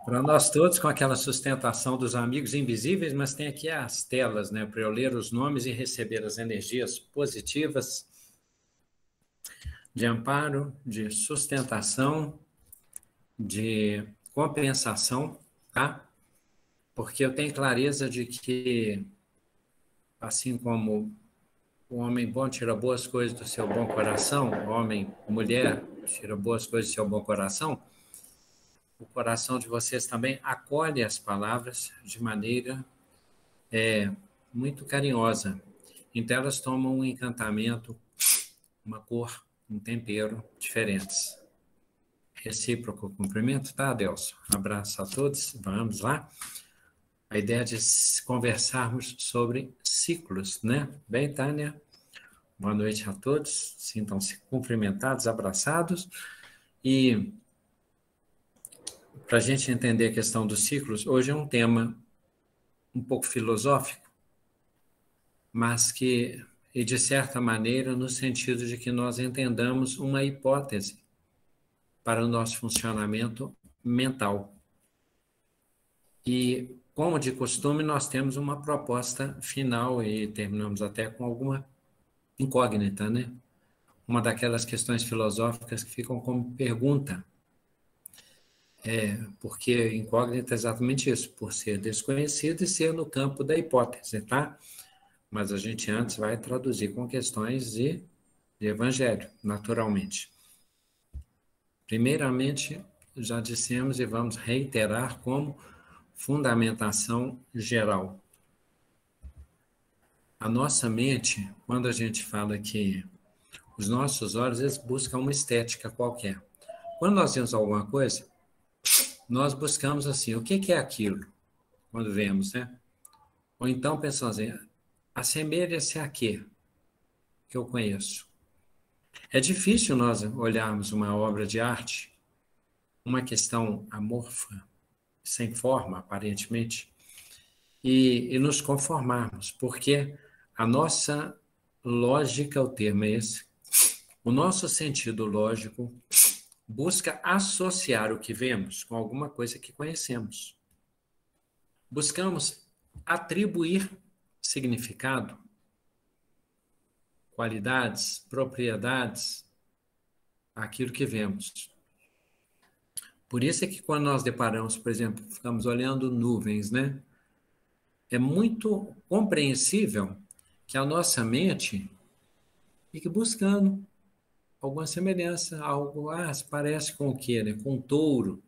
Para nós todos, com aquela sustentação dos amigos invisíveis, mas tem aqui as telas, né, para eu ler os nomes e receber as energias positivas de amparo, de sustentação, de compensação, tá? Porque eu tenho clareza de que, assim como o homem bom tira boas coisas do seu bom coração, homem, mulher, tira boas coisas do seu bom coração, o coração de vocês também acolhe as palavras de maneira muito carinhosa. Então, elas tomam um encantamento, uma cor, um tempero diferentes. Recíproco cumprimento, tá, Adelson? Abraço a todos, vamos lá. A ideia de conversarmos sobre ciclos, né? Bem, Tânia? Boa noite a todos, sintam-se cumprimentados, abraçados. E para a gente entender a questão dos ciclos, hoje é um tema um pouco filosófico, mas que, e de certa maneira, no sentido de que nós entendamos uma hipótese para o nosso funcionamento mental. E, como de costume, nós temos uma proposta final e terminamos até com alguma incógnita, né? Uma daquelas questões filosóficas que ficam como pergunta. Porque incógnita é exatamente isso, por ser desconhecido e ser no campo da hipótese, tá? Mas a gente antes vai traduzir com questões de evangelho, naturalmente. Primeiramente, já dissemos e vamos reiterar como fundamentação geral. A nossa mente, quando a gente fala que os nossos olhos, eles buscam uma estética qualquer. Quando nós vemos alguma coisa, nós buscamos assim, o que é aquilo? Quando vemos, né? Ou então pensamos assim, assemelha-se a quê? Que eu conheço. É difícil nós olharmos uma obra de arte, uma questão amorfa, sem forma, aparentemente, e nos conformarmos, porque a nossa lógica, o termo é esse, o nosso sentido lógico busca associar o que vemos com alguma coisa que conhecemos. Buscamos atribuir significado, qualidades, propriedades àquilo que vemos. Por isso é que quando nós deparamos, por exemplo, ficamos olhando nuvens, né? É muito compreensível que a nossa mente fique buscando alguma semelhança, algo, se parece com o quê, né? Com um touro,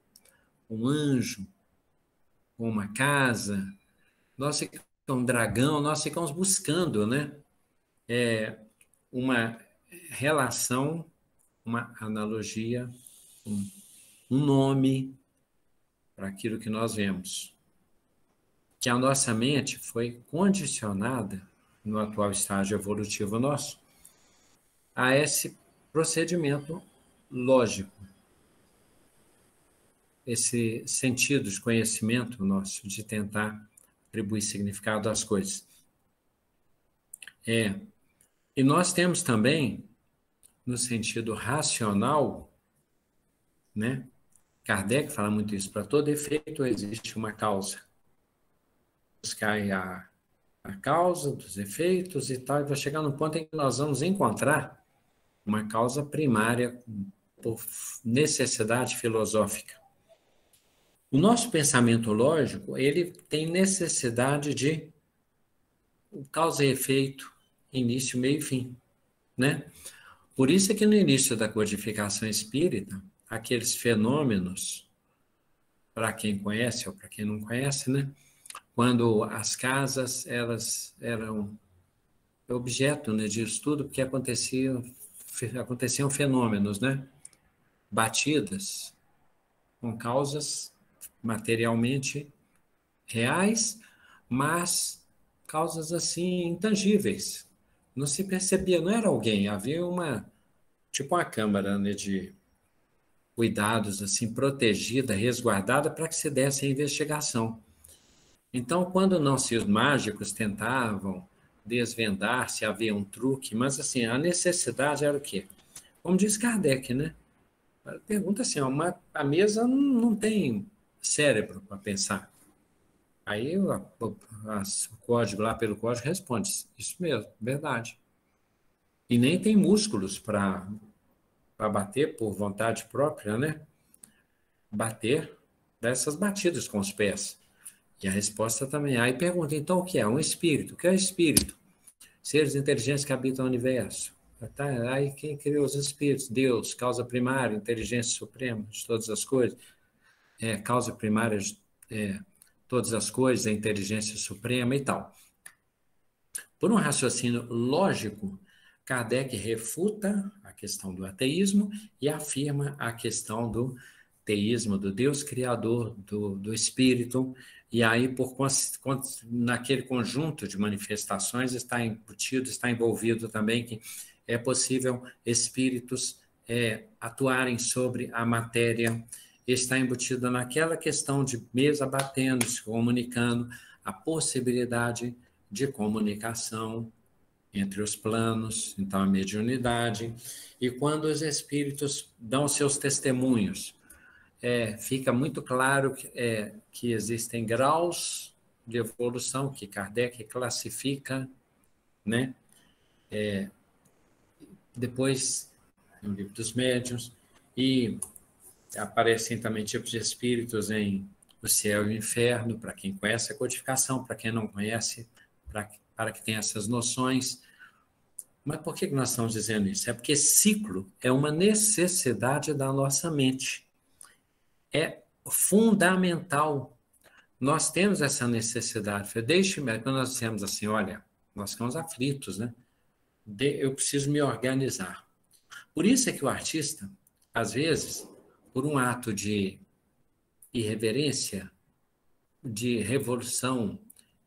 um anjo, com uma casa, um dragão, nós ficamos buscando, né? Uma relação, uma analogia, um nome para aquilo que nós vemos. Que a nossa mente foi condicionada, no atual estágio evolutivo nosso, a esse procedimento lógico, esse sentido de conhecimento nosso, de tentar atribuir significado às coisas. E nós temos também, no sentido racional, né? Kardec fala muito isso, para todo efeito existe uma causa. Buscar a causa dos efeitos e tal, e vai chegar no ponto em que nós vamos encontrar uma causa primária por necessidade filosófica. O nosso pensamento lógico, ele tem necessidade de causa e efeito, início, meio e fim, né? Por isso é que no início da codificação espírita, aqueles fenômenos, para quem conhece ou para quem não conhece, né? Quando as casas, elas eram objeto, né, de estudo, porque aconteciam fenômenos, né? Batidas, com causas materialmente reais, mas causas assim intangíveis. Não se percebia, não era alguém, havia tipo uma câmara, né, de cuidados assim protegida, resguardada para que se desse a investigação. Então, quando não se os mágicos tentavam desvendar se havia um truque, mas assim, a necessidade era o quê? Como diz Kardec, né? Pergunta assim, a mesa não tem cérebro para pensar. Aí o código lá pelo código responde, isso mesmo, verdade. E nem tem músculos para bater por vontade própria, né? Bater dessas batidas com os pés. E a resposta também. Aí pergunta, então o que é? Um espírito. O que é espírito? Seres inteligentes que habitam o universo. Tá? Aí quem criou os espíritos? Deus, causa primária, inteligência suprema de todas as coisas. Causa primária de todas as coisas, a inteligência suprema e tal. Por um raciocínio lógico, Kardec refuta a questão do ateísmo e afirma a questão do teísmo, do Deus criador, do espírito, e aí, naquele conjunto de manifestações, está embutido, está envolvido também que é possível espíritos atuarem sobre a matéria, está embutido naquela questão de mesa batendo, se comunicando, a possibilidade de comunicação entre os planos, então a mediunidade, e quando os espíritos dão seus testemunhos, fica muito claro que existem graus de evolução que Kardec classifica, né? Depois, no livro dos médiuns, e aparecem também tipos de espíritos em o céu e o inferno, para quem conhece a codificação, para quem não conhece, para que tenha essas noções. Mas por que nós estamos dizendo isso? É porque ciclo é uma necessidade da nossa mente. É fundamental. Nós temos essa necessidade. Quando nós dissemos assim, olha, nós ficamos aflitos, né? Eu preciso me organizar. Por isso é que o artista, às vezes, por um ato de irreverência, de revolução,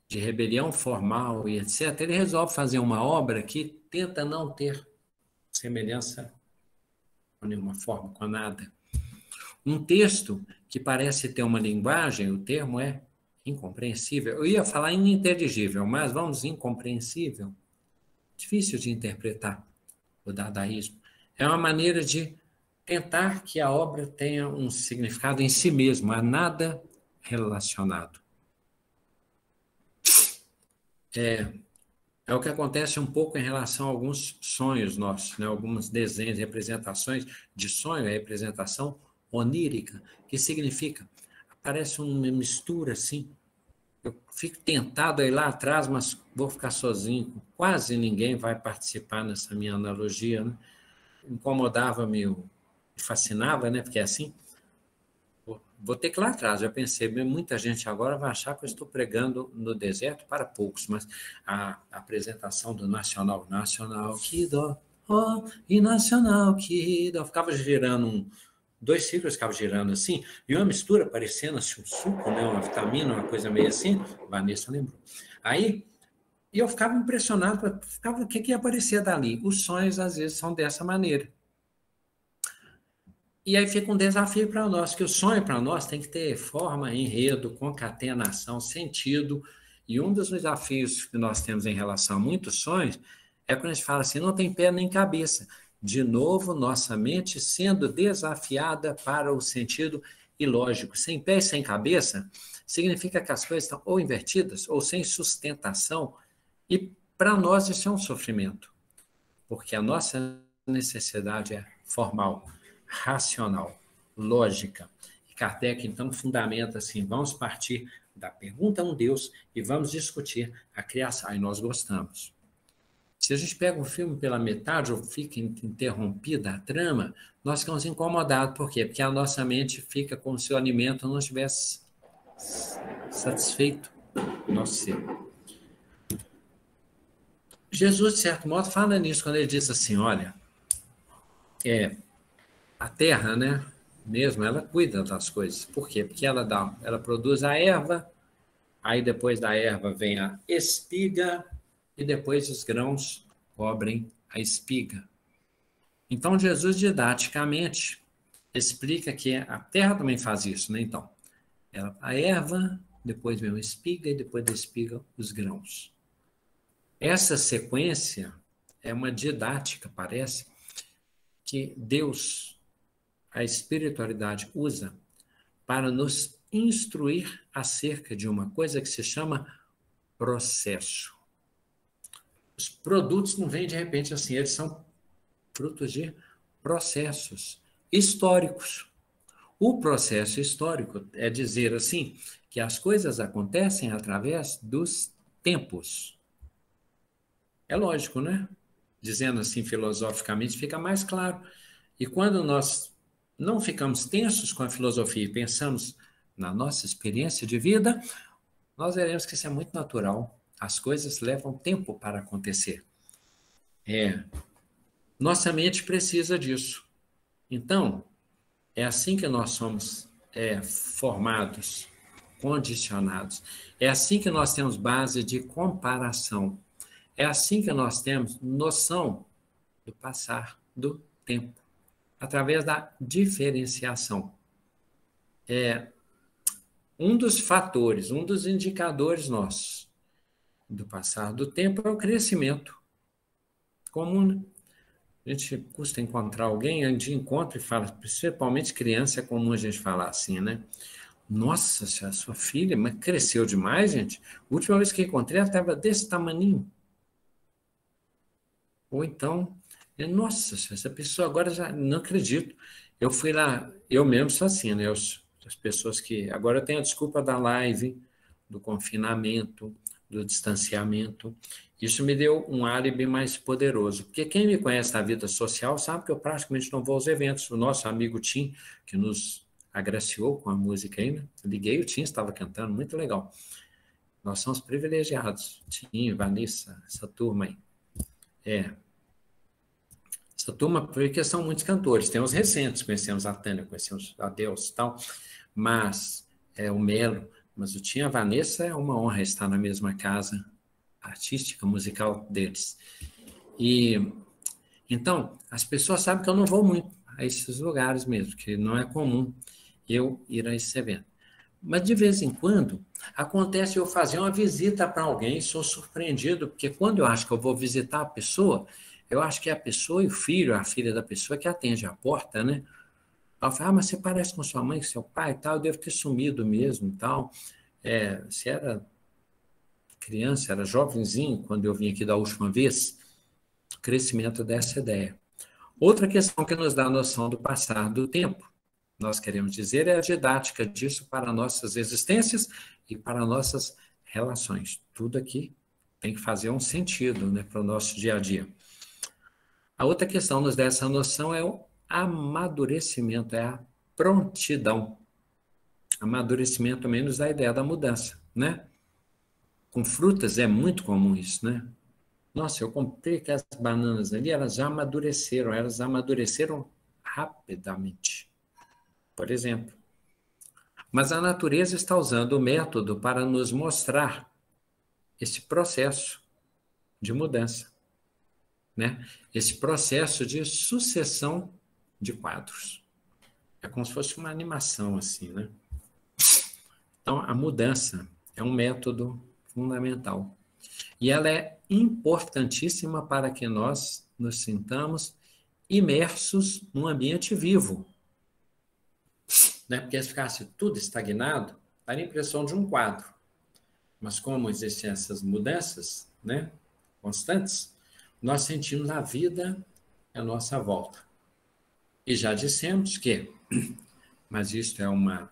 de rebelião formal e etc., ele resolve fazer uma obra que tenta não ter semelhança com nenhuma forma, com nada. Um texto que parece ter uma linguagem, o termo é incompreensível. Eu ia falar ininteligível, mas vamos, incompreensível. Difícil de interpretar o dadaísmo. É uma maneira de tentar que a obra tenha um significado em si mesmo, a nada relacionado. É o que acontece um pouco em relação a alguns sonhos nossos, né? Alguns desenhos, representações de sonho, a representação onírica, que significa, parece uma mistura assim, eu fico tentado a ir lá atrás, mas vou ficar sozinho, quase ninguém vai participar nessa minha analogia, né? Incomodava-me, me fascinava, né? Porque é assim, vou ter que ir lá atrás, já pensei, muita gente agora vai achar que eu estou pregando no deserto para poucos, mas a apresentação do Nacional que dó, oh, e Nacional que dó, ficava girando dois ciclos ficavam girando assim, e uma mistura parecendo assim, um suco, né, uma vitamina, uma coisa meio assim, Vanessa lembrou. Aí, eu ficava impressionado, o que ia aparecer dali? Os sonhos, às vezes, são dessa maneira. E aí fica um desafio para nós, que o sonho para nós tem que ter forma, enredo, concatenação, sentido. E um dos desafios que nós temos em relação a muitos sonhos é quando a gente fala assim, não tem pé nem cabeça. De novo, nossa mente sendo desafiada para o sentido ilógico. Sem pé e sem cabeça, significa que as coisas estão ou invertidas ou sem sustentação. E para nós isso é um sofrimento, porque a nossa necessidade é formal, racional, lógica. E Kardec, então, fundamenta assim, vamos partir da pergunta a um Deus e vamos discutir a criação. Aí nós gostamos. Se a gente pega um filme pela metade ou fica interrompida a trama, nós ficamos incomodados. Por quê? Porque a nossa mente fica como se o alimento não estivesse satisfeito no nosso ser. Jesus, de certo modo, fala nisso quando ele diz assim, olha, a terra, né, mesmo, ela cuida das coisas. Por quê? Porque ela produz a erva, aí depois da erva vem a espiga e depois os grãos cobrem a espiga. Então, Jesus, didaticamente, explica que a terra também faz isso, né? Então, a erva, depois vem a espiga e depois da espiga os grãos. Essa sequência é uma didática, parece, que Deus, a espiritualidade, usa para nos instruir acerca de uma coisa que se chama processo. Os produtos não vêm de repente assim, eles são frutos de processos históricos. O processo histórico é dizer assim, que as coisas acontecem através dos tempos. É lógico, né? Dizendo assim filosoficamente, fica mais claro. E quando nós não ficamos tensos com a filosofia e pensamos na nossa experiência de vida, nós veremos que isso é muito natural. As coisas levam tempo para acontecer. Nossa mente precisa disso. Então, é assim que nós somos formados, condicionados. É assim que nós temos base de comparação. É assim que nós temos noção do passar do tempo, através da diferenciação. Um dos fatores, um dos indicadores nossos do passar do tempo é o crescimento comum, né? A gente custa encontrar alguém, a gente encontra e fala, principalmente criança, é comum a gente falar assim, né? Nossa, a sua filha mas cresceu demais, gente. A última vez que encontrei, ela estava desse tamaninho. Ou então, nossa, essa pessoa agora já não acredito. Eu fui lá, eu mesmo sou assim, né? As pessoas que. Agora eu tenho a desculpa da live, do confinamento, do distanciamento. Isso me deu um álibi mais poderoso. Porque quem me conhece na vida social sabe que eu praticamente não vou aos eventos. O nosso amigo Tim, que nos agraciou com a música aí, né? Liguei, o Tim estava cantando, muito legal. Nós somos privilegiados. Tim, Vanessa, essa turma aí. Essa turma, porque são muitos cantores. Tem os recentes, conhecemos a Tânia, conhecemos a Deus e tal, mas o Melo, mas o Tim e a Vanessa é uma honra estar na mesma casa artística, musical deles. E então, as pessoas sabem que eu não vou muito a esses lugares mesmo, que não é comum eu ir a esse evento. Mas de vez em quando acontece eu fazer uma visita para alguém, sou surpreendido, porque quando eu acho que eu vou visitar a pessoa, eu acho que é a pessoa e o filho, a filha da pessoa que atende a porta, né? Ela fala, mas você parece com sua mãe, com seu pai e tal, eu devo ter sumido mesmo e tal. Você era criança, era jovenzinho quando eu vim aqui da última vez, o crescimento dessa ideia. Outra questão que nos dá a noção do passar do tempo, nós queremos dizer, é a didática disso para nossas existências e para nossas relações. Tudo aqui tem que fazer um sentido, né, para o nosso dia a dia. A outra questão nos dá essa noção é o amadurecimento, é a prontidão. Amadurecimento também nos dá a ideia da mudança, né? Com frutas é muito comum isso, né? Nossa, eu comprei aquelas bananas ali, elas já amadureceram rapidamente, por exemplo. Mas a natureza está usando o método para nos mostrar esse processo de mudança, né? Esse processo de sucessão de quadros. É como se fosse uma animação, assim, né? Então, a mudança é um método fundamental. E ela é importantíssima para que nós nos sintamos imersos num ambiente vivo. Né? Porque se ficasse tudo estagnado, daria a impressão de um quadro. Mas como existem essas mudanças, né, constantes, nós sentimos a vida à nossa volta. E já dissemos que, mas isto é uma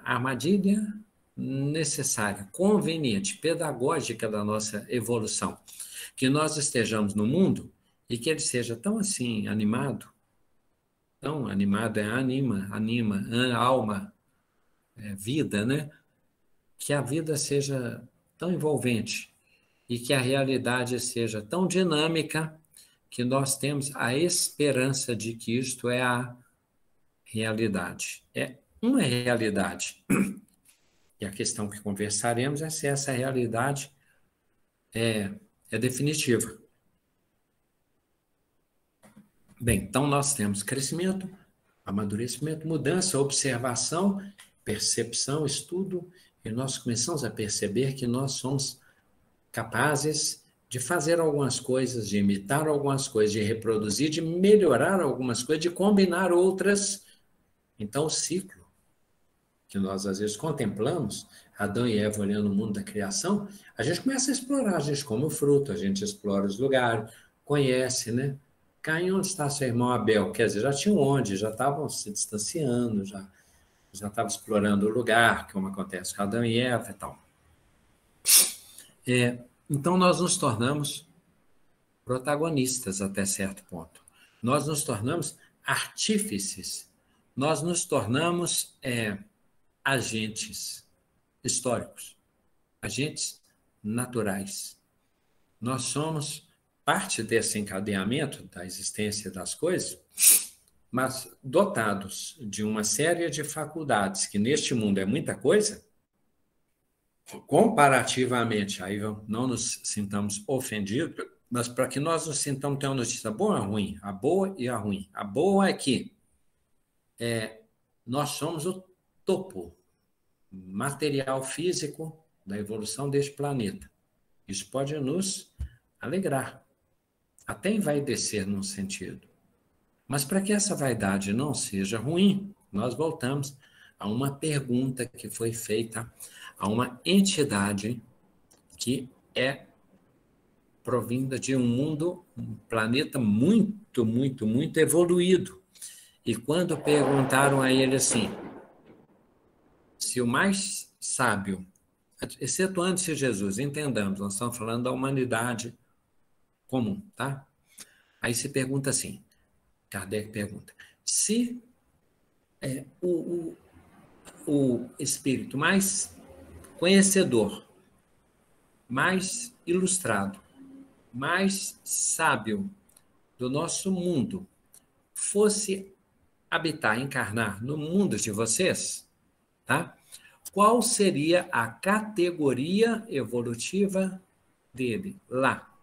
armadilha necessária, conveniente, pedagógica da nossa evolução. Que nós estejamos no mundo e que ele seja tão assim animado, tão animado anima, alma, vida, né? Que a vida seja tão envolvente e que a realidade seja tão dinâmica que nós temos a esperança de que isto é a realidade. É uma realidade. E a questão que conversaremos é se essa realidade é definitiva. Bem, então nós temos crescimento, amadurecimento, mudança, observação, percepção, estudo, e nós começamos a perceber que nós somos capazes de fazer algumas coisas, de imitar algumas coisas, de reproduzir, de melhorar algumas coisas, de combinar outras. Então, o ciclo que nós às vezes contemplamos, Adão e Eva olhando o mundo da criação, a gente começa a explorar, a gente come o fruto, a gente explora os lugares, conhece, né? Caim, onde está seu irmão Abel? Quer dizer, já tinham onde, já estavam se distanciando, já estavam explorando o lugar, como acontece com Adão e Eva e tal. Então, nós nos tornamos protagonistas até certo ponto. Nós nos tornamos artífices, nós nos tornamos agentes históricos, agentes naturais. Nós somos parte desse encadeamento da existência das coisas, mas dotados de uma série de faculdades, que neste mundo é muita coisa, comparativamente, aí não nos sintamos ofendidos, mas para que nós nos sintamos, tem uma notícia boa ou ruim? A boa e a ruim. A boa é que nós somos o topo material físico da evolução deste planeta. Isso pode nos alegrar, até envaidecer num sentido. Mas para que essa vaidade não seja ruim, nós voltamos a uma pergunta que foi feita a uma entidade que é provinda de um mundo, um planeta muito, muito, muito evoluído. E quando perguntaram a ele assim, se o mais sábio, excetuando-se Jesus, entendamos, nós estamos falando da humanidade comum, tá? Aí se pergunta assim, Kardec pergunta, se o espírito mais conhecedor, mais ilustrado, mais sábio do nosso mundo fosse habitar, encarnar no mundo de vocês, tá? Qual seria a categoria evolutiva dele lá?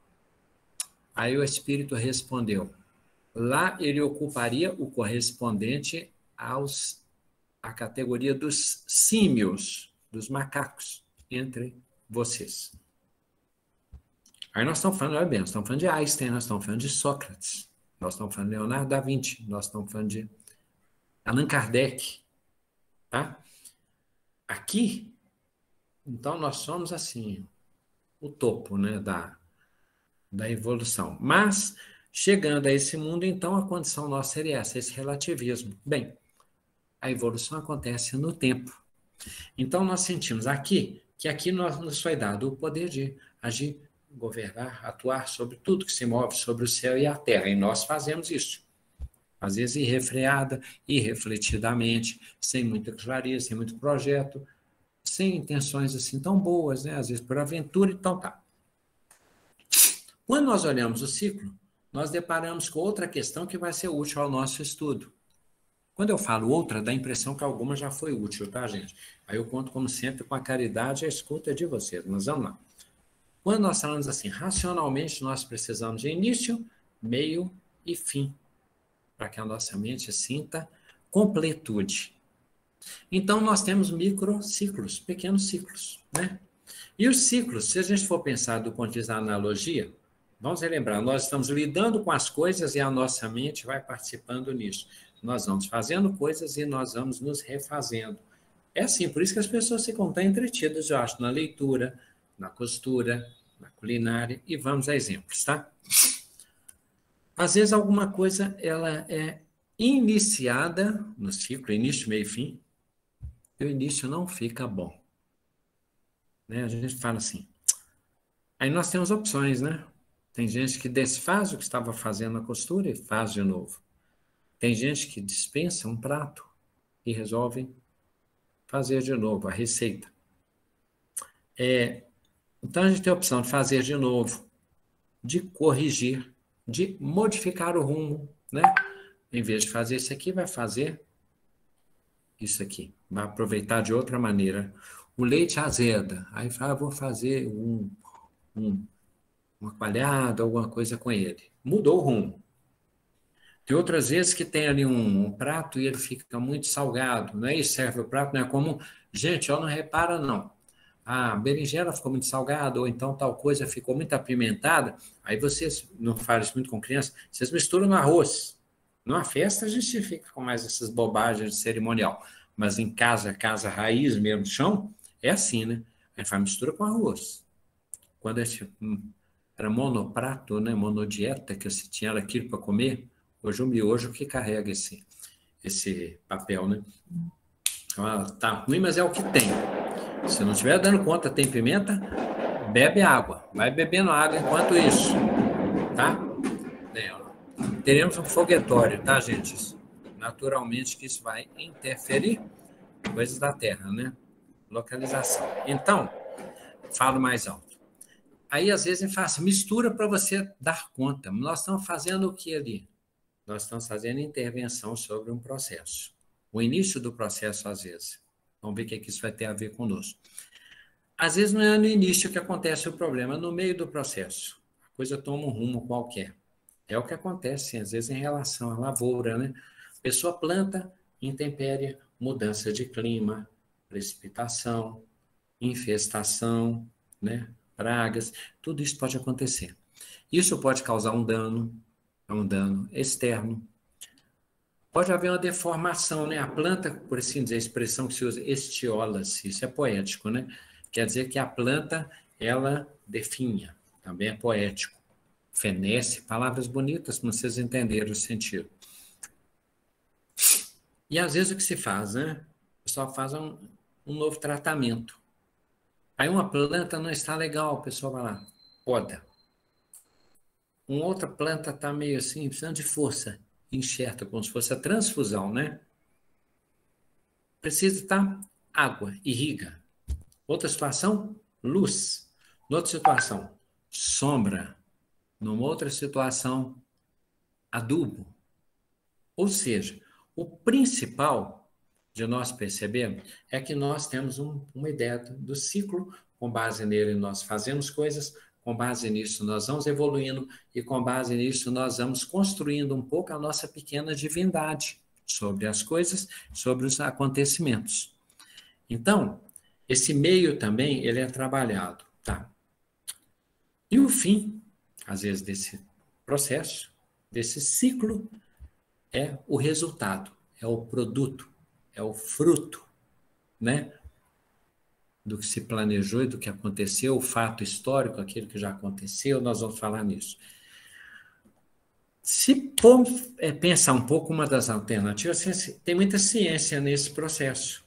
Aí o espírito respondeu, lá ele ocuparia o correspondente à categoria dos símios, dos macacos, entre vocês. Aí nós estamos falando, olha bem, nós estamos falando de Einstein, nós estamos falando de Sócrates, nós estamos falando de Leonardo da Vinci, nós estamos falando de Allan Kardec, tá? Aqui, então, nós somos, assim, o topo, né, da evolução. Mas, chegando a esse mundo, então, a condição nossa seria essa, esse relativismo. Bem, a evolução acontece no tempo. Então, nós sentimos aqui, que aqui nos foi dado o poder de agir, governar, atuar sobre tudo que se move, sobre o céu e a terra. E nós fazemos isso. Às vezes irrefreada, irrefletidamente, sem muita clareza, sem muito projeto, sem intenções assim tão boas, né? Às vezes por aventura, então tá. Quando nós olhamos o ciclo, nós deparamos com outra questão que vai ser útil ao nosso estudo. Quando eu falo outra, dá a impressão que alguma já foi útil, tá, gente? Aí eu conto, como sempre, com a caridade e a escuta de vocês. Mas vamos lá. Quando nós falamos assim, racionalmente, nós precisamos de início, meio e fim, para que a nossa mente sinta completude. Então, nós temos microciclos, pequenos ciclos, né? E os ciclos, se a gente for pensar do ponto de vista da analogia, vamos relembrar, nós estamos lidando com as coisas e a nossa mente vai participando nisso. Nós vamos fazendo coisas e nós vamos nos refazendo. É assim, por isso que as pessoas ficam tão entretidas, eu acho, na leitura, na costura, na culinária, e vamos a exemplos, tá? Às vezes alguma coisa ela é iniciada no ciclo, início, meio e fim, e o início não fica bom. Né? A gente fala assim. Aí nós temos opções, né? Tem gente que desfaz o que estava fazendo na costura e faz de novo. Tem gente que dispensa um prato e resolve fazer de novo a receita. Então a gente tem a opção de fazer de novo, de corrigir, de modificar o rumo, né? Em vez de fazer isso aqui, vai fazer isso aqui. Vai aproveitar de outra maneira. O leite azeda. Aí fala, vou fazer uma coalhada, alguma coisa com ele. Mudou o rumo. Tem outras vezes que tem ali um prato e ele fica muito salgado, não é isso? Serve o prato, não é comum. Gente, ó, não repara, não. A berinjela ficou muito salgada, ou então tal coisa ficou muito apimentada. Aí vocês, não falam isso muito com criança, vocês misturam no arroz. Numa festa a gente fica com mais essas bobagens de cerimonial. mas em casa raiz mesmo, chão, é assim, né? A gente faz mistura com arroz. Quando era monoprato, né? Monodieta, que você tinha aquilo para comer, hoje o miojo que carrega esse papel, né? Tá ruim, mas é o que tem. Se não estiver dando conta, tem pimenta, bebe água. Vai bebendo água enquanto isso, tá? Teremos um foguetório, tá, gente? Naturalmente que isso vai interferir coisas da Terra, né? Localização. Então, falo mais alto. Aí, às vezes, faz mistura para você dar conta. Nós estamos fazendo o que ali? Nós estamos fazendo intervenção sobre um processo. O início do processo, às vezes. Vamos ver o que isso vai ter a ver conosco. Às vezes, não é no início que acontece o problema, é no meio do processo. A coisa toma um rumo qualquer. É o que acontece, às vezes, em relação à lavoura, né? A pessoa planta, intempérie, mudança de clima, precipitação, infestação, né? Pragas, tudo isso pode acontecer. Isso pode causar um dano externo. Pode haver uma deformação, né? A planta, por assim dizer, a expressão que se usa, estiola-se, isso é poético, né? Quer dizer que a planta, ela definha, também é poético. Fenece, palavras bonitas para vocês entenderem o sentido. E às vezes o que se faz, né? O pessoal faz um novo tratamento. Aí uma planta não está legal, o pessoal vai lá, poda. Uma outra planta está meio assim, precisando de força, enxerta, como se fosse a transfusão, né? Precisa estar água, irriga. Outra situação, luz. Noutra situação, sombra. Numa outra situação, adubo. Ou seja, o principal de nós percebermos é que nós temos uma ideia do ciclo, com base nele nós fazemos coisas, com base nisso nós vamos evoluindo e com base nisso nós vamos construindo um pouco a nossa pequena divindade sobre as coisas, sobre os acontecimentos. Então, esse meio também ele é trabalhado, tá? E o fim, às vezes, desse processo, desse ciclo, é o resultado, é o produto, é o fruto, né? Do que se planejou e do que aconteceu, o fato histórico, aquilo que já aconteceu, nós vamos falar nisso. Se pensar um pouco uma das alternativas, tem muita ciência nesse processo,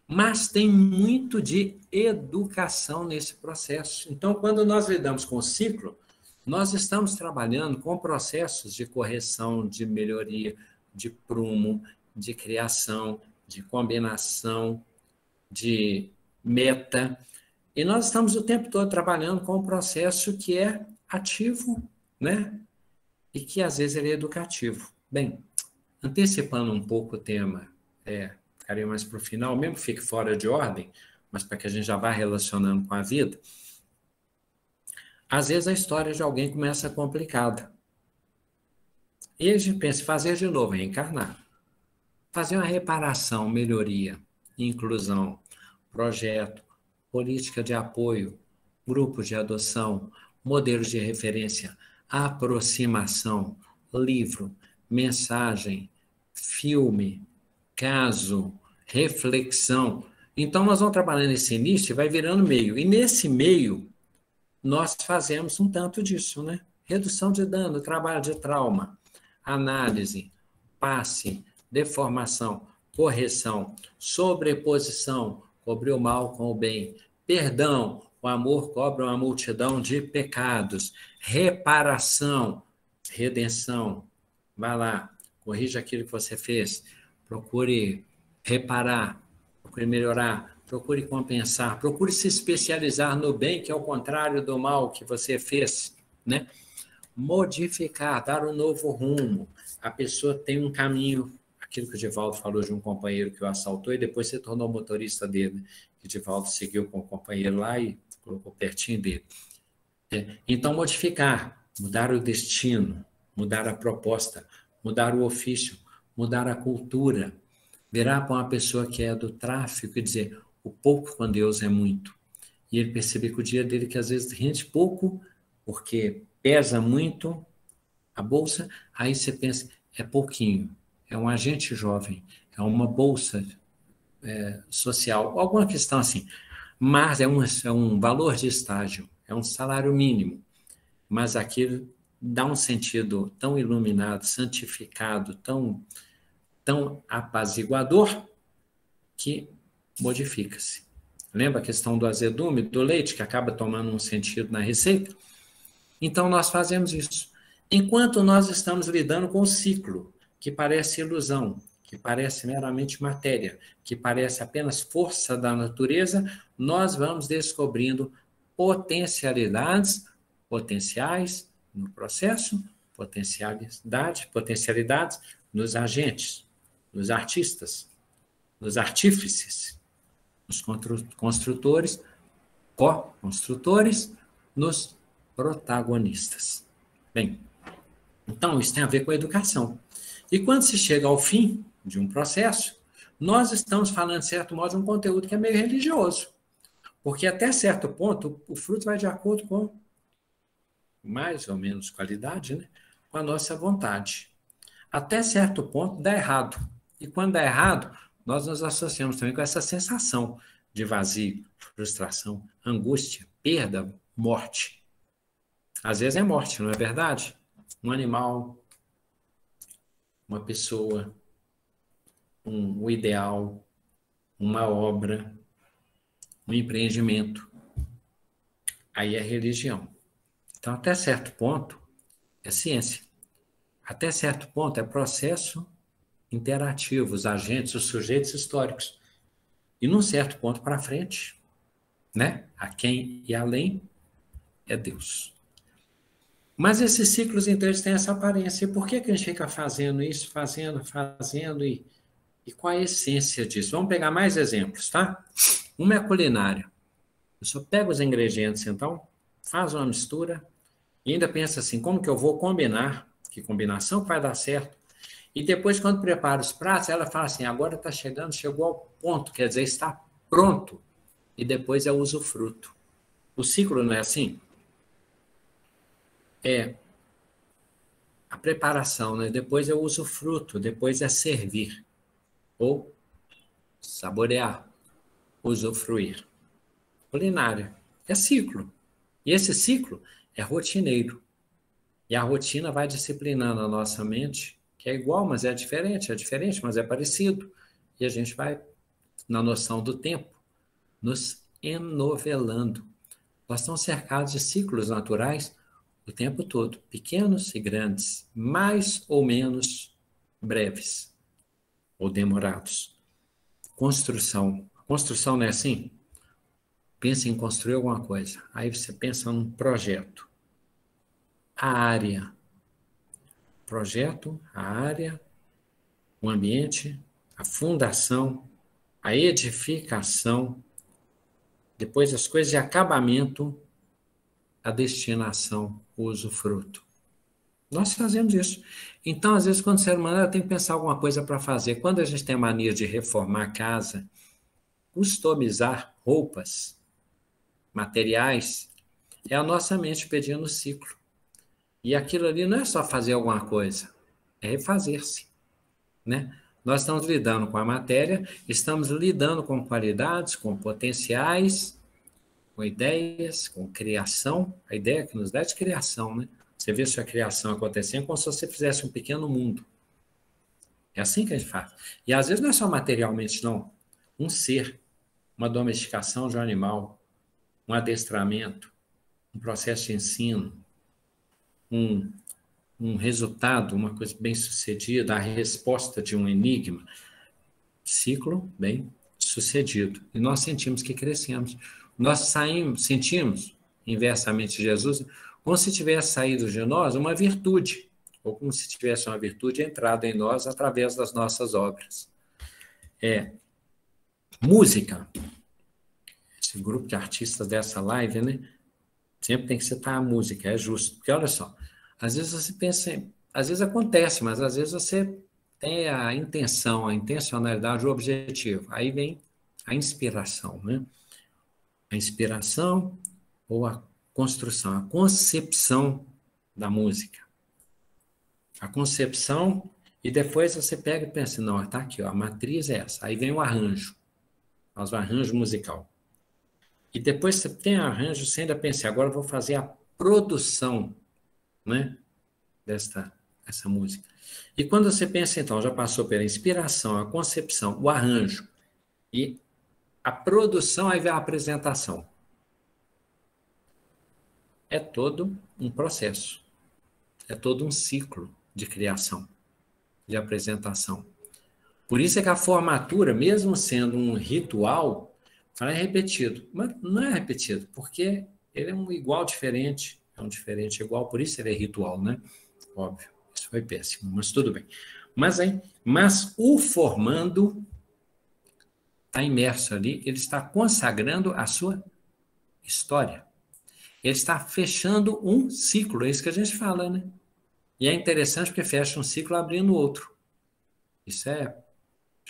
mas tem muito de educação nesse processo. Então, quando nós lidamos com o ciclo, nós estamos trabalhando com processos de correção, de melhoria, de prumo, de criação, de combinação, de meta. E nós estamos o tempo todo trabalhando com um processo que é ativo, né? E que às vezes ele é educativo. Bem, antecipando um pouco o tema, ficaria mais para o final, mesmo que fique fora de ordem, mas para que a gente já vá relacionando com a vida. Às vezes a história de alguém começa complicada. E a gente pensa, fazer de novo, reencarnar. Fazer uma reparação, melhoria, inclusão, projeto, política de apoio, grupos de adoção, modelos de referência, aproximação, livro, mensagem, filme, caso, reflexão. Então, nós vamos trabalhando nesse início e vai virando meio. E nesse meio, nós fazemos um tanto disso, né? Redução de dano, trabalho de trauma, análise, passe, deformação, correção, sobreposição, cobrir o mal com o bem, perdão, o amor cobre uma multidão de pecados, reparação, redenção. Vai lá, corrija aquilo que você fez, procure reparar, procure melhorar, procure compensar, procure se especializar no bem, que é o contrário do mal que você fez, né? Modificar, dar um novo rumo. A pessoa tem um caminho, aquilo que o Divaldo falou de um companheiro que o assaltou e depois se tornou motorista dele, que o Divaldo seguiu com o companheiro lá e colocou pertinho dele. Então, modificar, mudar o destino, mudar a proposta, mudar o ofício, mudar a cultura, virar para uma pessoa que é do tráfico e dizer, o pouco com Deus é muito. E ele perceber que o dia dele, que às vezes rende pouco, porque pesa muito a bolsa, aí você pensa, é pouquinho, é um agente jovem, é uma bolsa social, alguma questão assim. Mas é um valor de estágio, é um salário mínimo. Mas aquilo dá um sentido tão iluminado, santificado, tão apaziguador, que modifica-se. Lembra a questão do azedume, do leite, que acaba tomando um sentido na receita? Então, nós fazemos isso. Enquanto nós estamos lidando com o ciclo, que parece ilusão, que parece meramente matéria, que parece apenas força da natureza, nós vamos descobrindo potenciais no processo, potencialidades nos agentes, nos artistas, nos artífices, nos construtores, co-construtores, nos protagonistas. Bem, então isso tem a ver com a educação. E quando se chega ao fim de um processo, nós estamos falando, de certo modo, de um conteúdo que é meio religioso. Porque até certo ponto, o fruto vai de acordo com mais ou menos qualidade, né? Com a nossa vontade. Até certo ponto dá errado. E quando dá errado, nós nos associamos também com essa sensação de vazio, frustração, angústia, perda, morte. Às vezes é morte, não é verdade? Um animal, uma pessoa, um ideal, uma obra, um empreendimento. Aí é religião. Então, até certo ponto, é ciência. Até certo ponto, é processo interativo, os agentes, os sujeitos históricos. E num certo ponto para frente, né? A quem e além é Deus. Mas esses ciclos, então, eles têm essa aparência. E por que a gente fica fazendo isso, fazendo, e qual a essência disso? Vamos pegar mais exemplos, tá? Uma é a culinária. Você pega os ingredientes, então, faz uma mistura e ainda pensa assim, como que eu vou combinar? Que combinação que vai dar certo? E depois, quando prepara os pratos, ela fala assim, agora está chegando, chegou ao ponto, quer dizer, está pronto. E depois é o usufruto. O ciclo não é assim? É a preparação, né? Depois é o usufruto, depois é servir. Ou saborear, usufruir. Culinária. É ciclo. E esse ciclo é rotineiro. E a rotina vai disciplinando a nossa mente, que é igual, mas é diferente, mas é parecido. E a gente vai, na noção do tempo, nos enovelando. Nós estamos cercados de ciclos naturais o tempo todo, pequenos e grandes, mais ou menos breves ou demorados. Construção. Construção não é assim? Pensa em construir alguma coisa. Aí você pensa num projeto. A área. Projeto, a área, o ambiente, a fundação, a edificação, depois as coisas de acabamento, a destinação, o usufruto. Nós fazemos isso. Então, às vezes, quando o ser humano tem que pensar alguma coisa para fazer, quando a gente tem mania de reformar a casa, customizar roupas, materiais, é a nossa mente pedindo o ciclo. E aquilo ali não é só fazer alguma coisa, é refazer-se, né? Nós estamos lidando com a matéria, estamos lidando com qualidades, com potenciais, com ideias, com criação. A ideia que nos dá é de criação, né? Você vê sua criação acontecendo como se você fizesse um pequeno mundo. É assim que a gente faz. E às vezes não é só materialmente, não. Um ser, uma domesticação de um animal, um adestramento, um processo de ensino, um resultado, uma coisa bem sucedida, a resposta de um enigma. Ciclo bem sucedido. E nós sentimos que crescemos. Nós sentimos, inversamente, Jesus, como se tivesse saído de nós uma virtude, ou como se tivesse uma virtude entrado em nós através das nossas obras. Música. Esse grupo de artistas dessa live, né? Sempre tem que citar a música, é justo. Porque, olha só, às vezes você pensa, às vezes acontece, mas às vezes você tem a intenção, a intencionalidade, o objetivo. Aí vem a inspiração, né? A inspiração ou a construção, a concepção da música. A concepção E depois você pega e pensa, não, está aqui, ó, a matriz é essa. Aí vem o arranjo, faz o arranjo musical. E depois você tem arranjo, você ainda pensa, agora eu vou fazer a produção, né, dessa música. E quando você pensa, então, já passou pela inspiração, a concepção, o arranjo e a produção, aí vem a apresentação. É todo um processo, é todo um ciclo de criação, de apresentação. Por isso é que a formatura, mesmo sendo um ritual, é repetido. Mas não é repetido, porque ele é um igual diferente, é um diferente igual, por isso ele é ritual, né? Óbvio, isso foi péssimo, mas tudo bem. Mas o formando está imerso ali, ele está consagrando a sua história. Ele está fechando um ciclo, é isso que a gente fala, né? E é interessante porque fecha um ciclo abrindo outro. Isso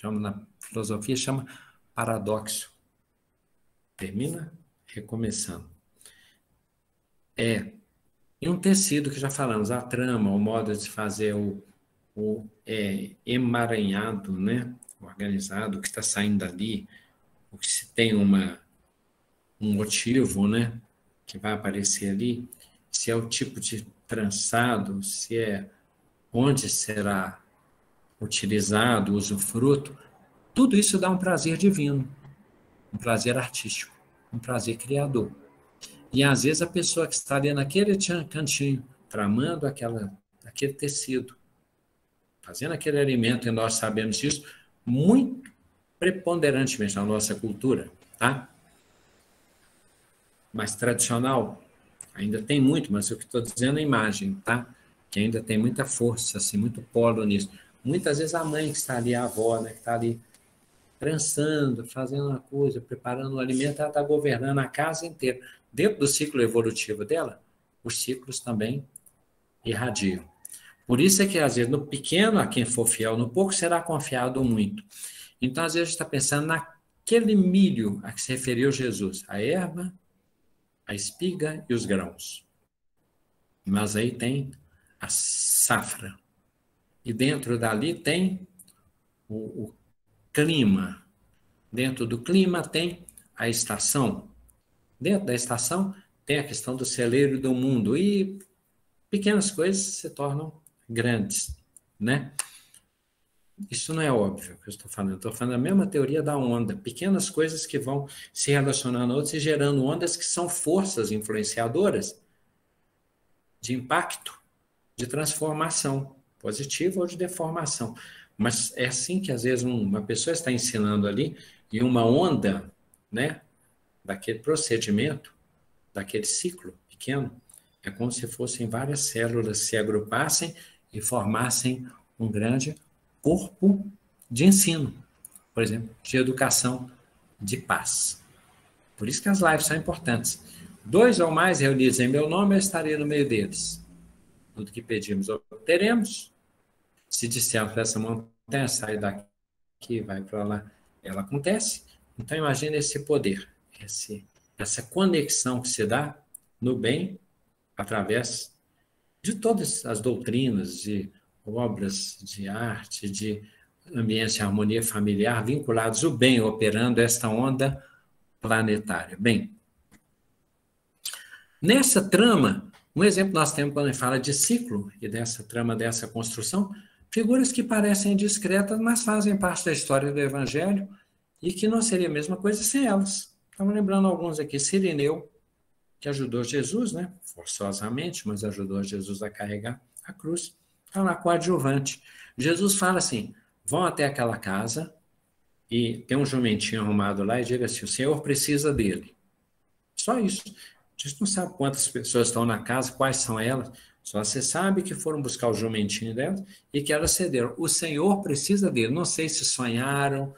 na filosofia, chama paradoxo. Termina recomeçando. E um tecido que já falamos, a trama, o modo de fazer o emaranhado, né? Organizado, o que está saindo dali, o que se tem um motivo, né? Que vai aparecer ali, se é o tipo de trançado, se é onde será utilizado, usufruto, tudo isso dá um prazer divino, um prazer artístico, um prazer criador. E às vezes a pessoa que está ali naquele cantinho, tramando aquele tecido, fazendo aquele alimento, e nós sabemos disso, muito preponderantemente na nossa cultura, tá? Mais tradicional, ainda tem muito, mas o que estou dizendo é a imagem, tá? Que ainda tem muita força, assim, muito polo nisso. Muitas vezes a mãe que está ali, a avó, né, que está ali trançando, fazendo uma coisa, preparando o alimento, ela está governando a casa inteira. Dentro do ciclo evolutivo dela, os ciclos também irradiam. Por isso é que, às vezes, no pequeno, a quem for fiel, no pouco será confiado muito. Então, às vezes, a gente está pensando naquele milho a que se referiu Jesus, a erva, a espiga e os grãos. Mas aí tem a safra. E dentro dali tem o clima. Dentro do clima tem a estação. Dentro da estação tem a questão do celeiro do mundo. E pequenas coisas se tornam grandes, né? Isso não é óbvio que eu estou falando. Eu estou falando a mesma teoria da onda. Pequenas coisas que vão se relacionando a outras e gerando ondas que são forças influenciadoras de impacto, de transformação, positiva ou de deformação. Mas é assim que, às vezes, uma pessoa está ensinando ali e uma onda, né, daquele procedimento, daquele ciclo pequeno, é como se fossem várias células se agrupassem e formassem um grande corpo de ensino, por exemplo, de educação, de paz. Por isso que as lives são importantes. 2 ou mais reunidos em meu nome, eu estarei no meio deles. Tudo que pedimos, obteremos. Se dissermos para essa montanha, sai daqui, vai para lá, ela acontece. Então, imagine esse poder, essa conexão que se dá no bem, através de todas as doutrinas, de obras de arte, de ambiente de harmonia familiar, vinculados ao bem, operando esta onda planetária. Bem, nessa trama, um exemplo nós temos quando a gente fala de ciclo e dessa trama, dessa construção, figuras que parecem discretas, mas fazem parte da história do Evangelho e que não seria a mesma coisa sem elas. Estamos lembrando alguns aqui. Sirineu, que ajudou Jesus, né? Forçosamente, mas ajudou Jesus a carregar a cruz. Está lá coadjuvante. Jesus fala assim, vão até aquela casa e tem um jumentinho arrumado lá e diga assim, o Senhor precisa dele. Só isso. A gente não sabe quantas pessoas estão na casa, quais são elas, só você sabe que foram buscar o jumentinho delas e que elas cederam. O Senhor precisa dele. Não sei se sonharam,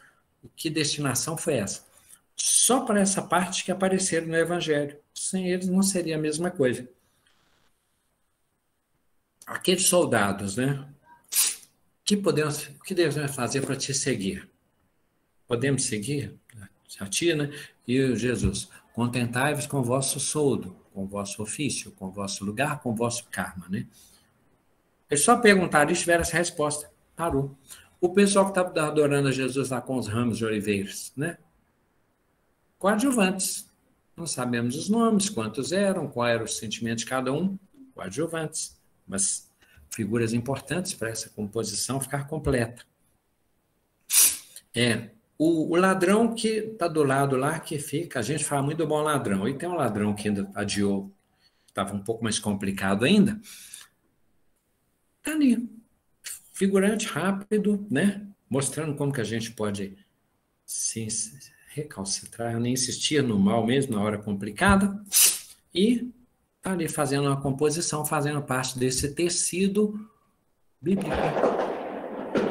que destinação foi essa. Só para essa parte que apareceram no Evangelho. Sem eles não seria a mesma coisa. Aqueles soldados, né? O que devemos fazer para te seguir? Podemos seguir a ti, né? E o Jesus. Contentai-vos com o vosso soldo, com o vosso ofício, com o vosso lugar, com o vosso karma, né? Eles só perguntaram e tiveram essa resposta. Parou. O pessoal que estava adorando a Jesus lá com os ramos de oliveiras, né? Coadjuvantes. Não sabemos os nomes, quantos eram, qual era o sentimento de cada um. Coadjuvantes. Mas figuras importantes para essa composição ficar completa. O ladrão que está do lado lá, que fica, a gente fala muito do bom ladrão. E tem um ladrão que ainda adiou, estava um pouco mais complicado ainda. Está ali. Figurante rápido, né? Mostrando como que a gente pode se recalcitrar, nem insistir no mal mesmo na hora complicada. E está ali fazendo uma composição, fazendo parte desse tecido bíblico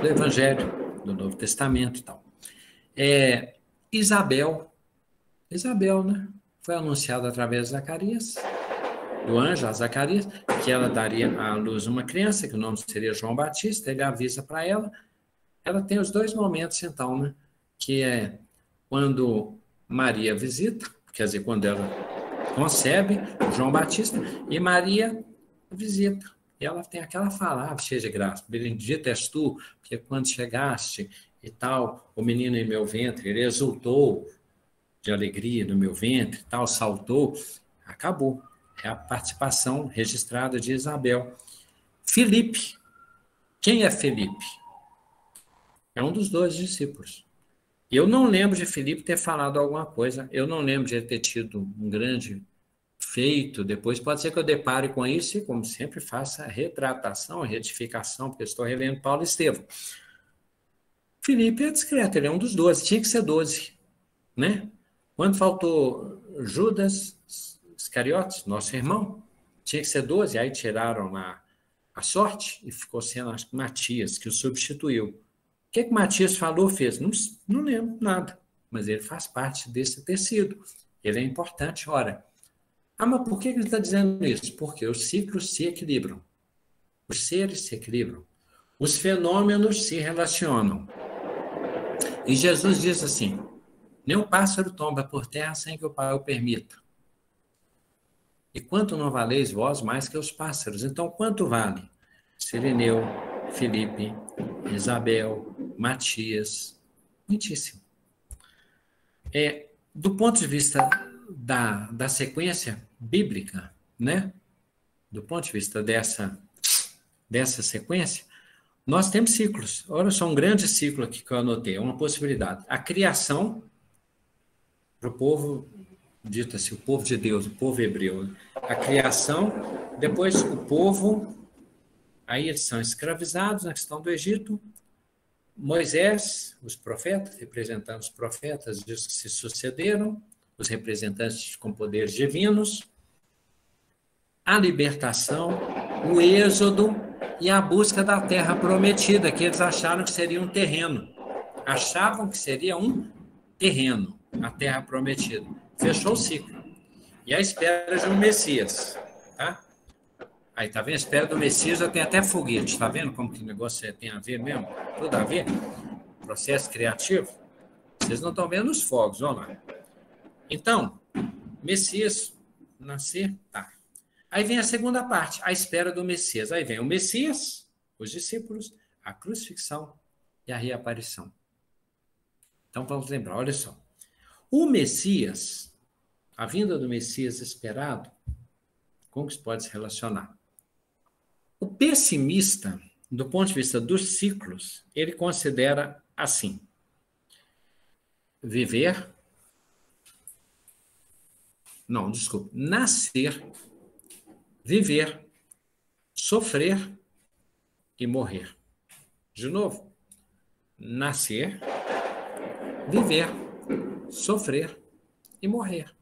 do Evangelho, do Novo Testamento e tal. Isabel, né? Foi anunciada através de Zacarias, do anjo a Zacarias, que ela daria à luz uma criança, que o nome seria João Batista. Ele avisa para ela. Ela tem os dois momentos, então, né? Que é quando Maria visita, quer dizer, quando ela concebe João Batista, e Maria visita. E ela tem aquela fala, cheia de graça, bendita és tu, porque quando chegaste e tal, o menino em meu ventre, ele exultou de alegria no meu ventre, tal, saltou, acabou. É a participação registrada de Isabel. Filipe. Quem é Filipe? É um dos 12 discípulos. Eu não lembro de Filipe ter falado alguma coisa, eu não lembro de ele ter tido um grande feito. Depois pode ser que eu depare com isso e, como sempre, faça a retratação, a retificação, porque eu estou relendo Paulo e Estevão. Filipe é discreto, ele é um dos 12, tinha que ser 12, né? Quando faltou Judas Iscariotes, nosso irmão, tinha que ser 12, aí tiraram a sorte e ficou sendo, acho que, Matias, que o substituiu. O que Matias falou, fez? Não lembro nada, mas ele faz parte desse tecido. Ele é importante, ora. Mas por que ele está dizendo isso? Porque os ciclos se equilibram. Os seres se equilibram. Os fenômenos se relacionam. E Jesus diz assim, nem um pássaro tomba por terra sem que o Pai o permita. E quanto não valeis vós mais que os pássaros? Então, quanto vale Sirineu, Filipe, Isabel, Matias? Muitíssimo. Do ponto de vista da sequência bíblica, né? Do ponto de vista dessa sequência, nós temos ciclos. Olha só, um grande ciclo aqui que eu anotei, é uma possibilidade. A criação, para o povo, dito assim, o povo de Deus, o povo hebreu. A criação, depois o povo, aí eles são escravizados na questão do Egito. Moisés, os profetas, representando os profetas, diz que se sucederam, os representantes com poderes divinos, a libertação, o êxodo e a busca da terra prometida, que eles acharam que seria um terreno. Achavam que seria um terreno, a terra prometida. Fechou o ciclo. E a espera de um Messias. Tá? Aí, tá vendo? A espera do Messias já tem até foguete. Tá vendo como que o negócio tem a ver mesmo? Tudo a ver. Processo criativo. Vocês não estão vendo os fogos, vamos lá. Então, Messias nascer, tá. Aí vem a segunda parte, a espera do Messias. Aí vem o Messias, os discípulos, a crucifixão e a reaparição. Então, vamos lembrar, olha só. O Messias, a vinda do Messias esperado, como que isso pode se relacionar? O pessimista, do ponto de vista dos ciclos, ele considera assim: nascer, viver, sofrer e morrer. De novo, nascer, viver, sofrer e morrer.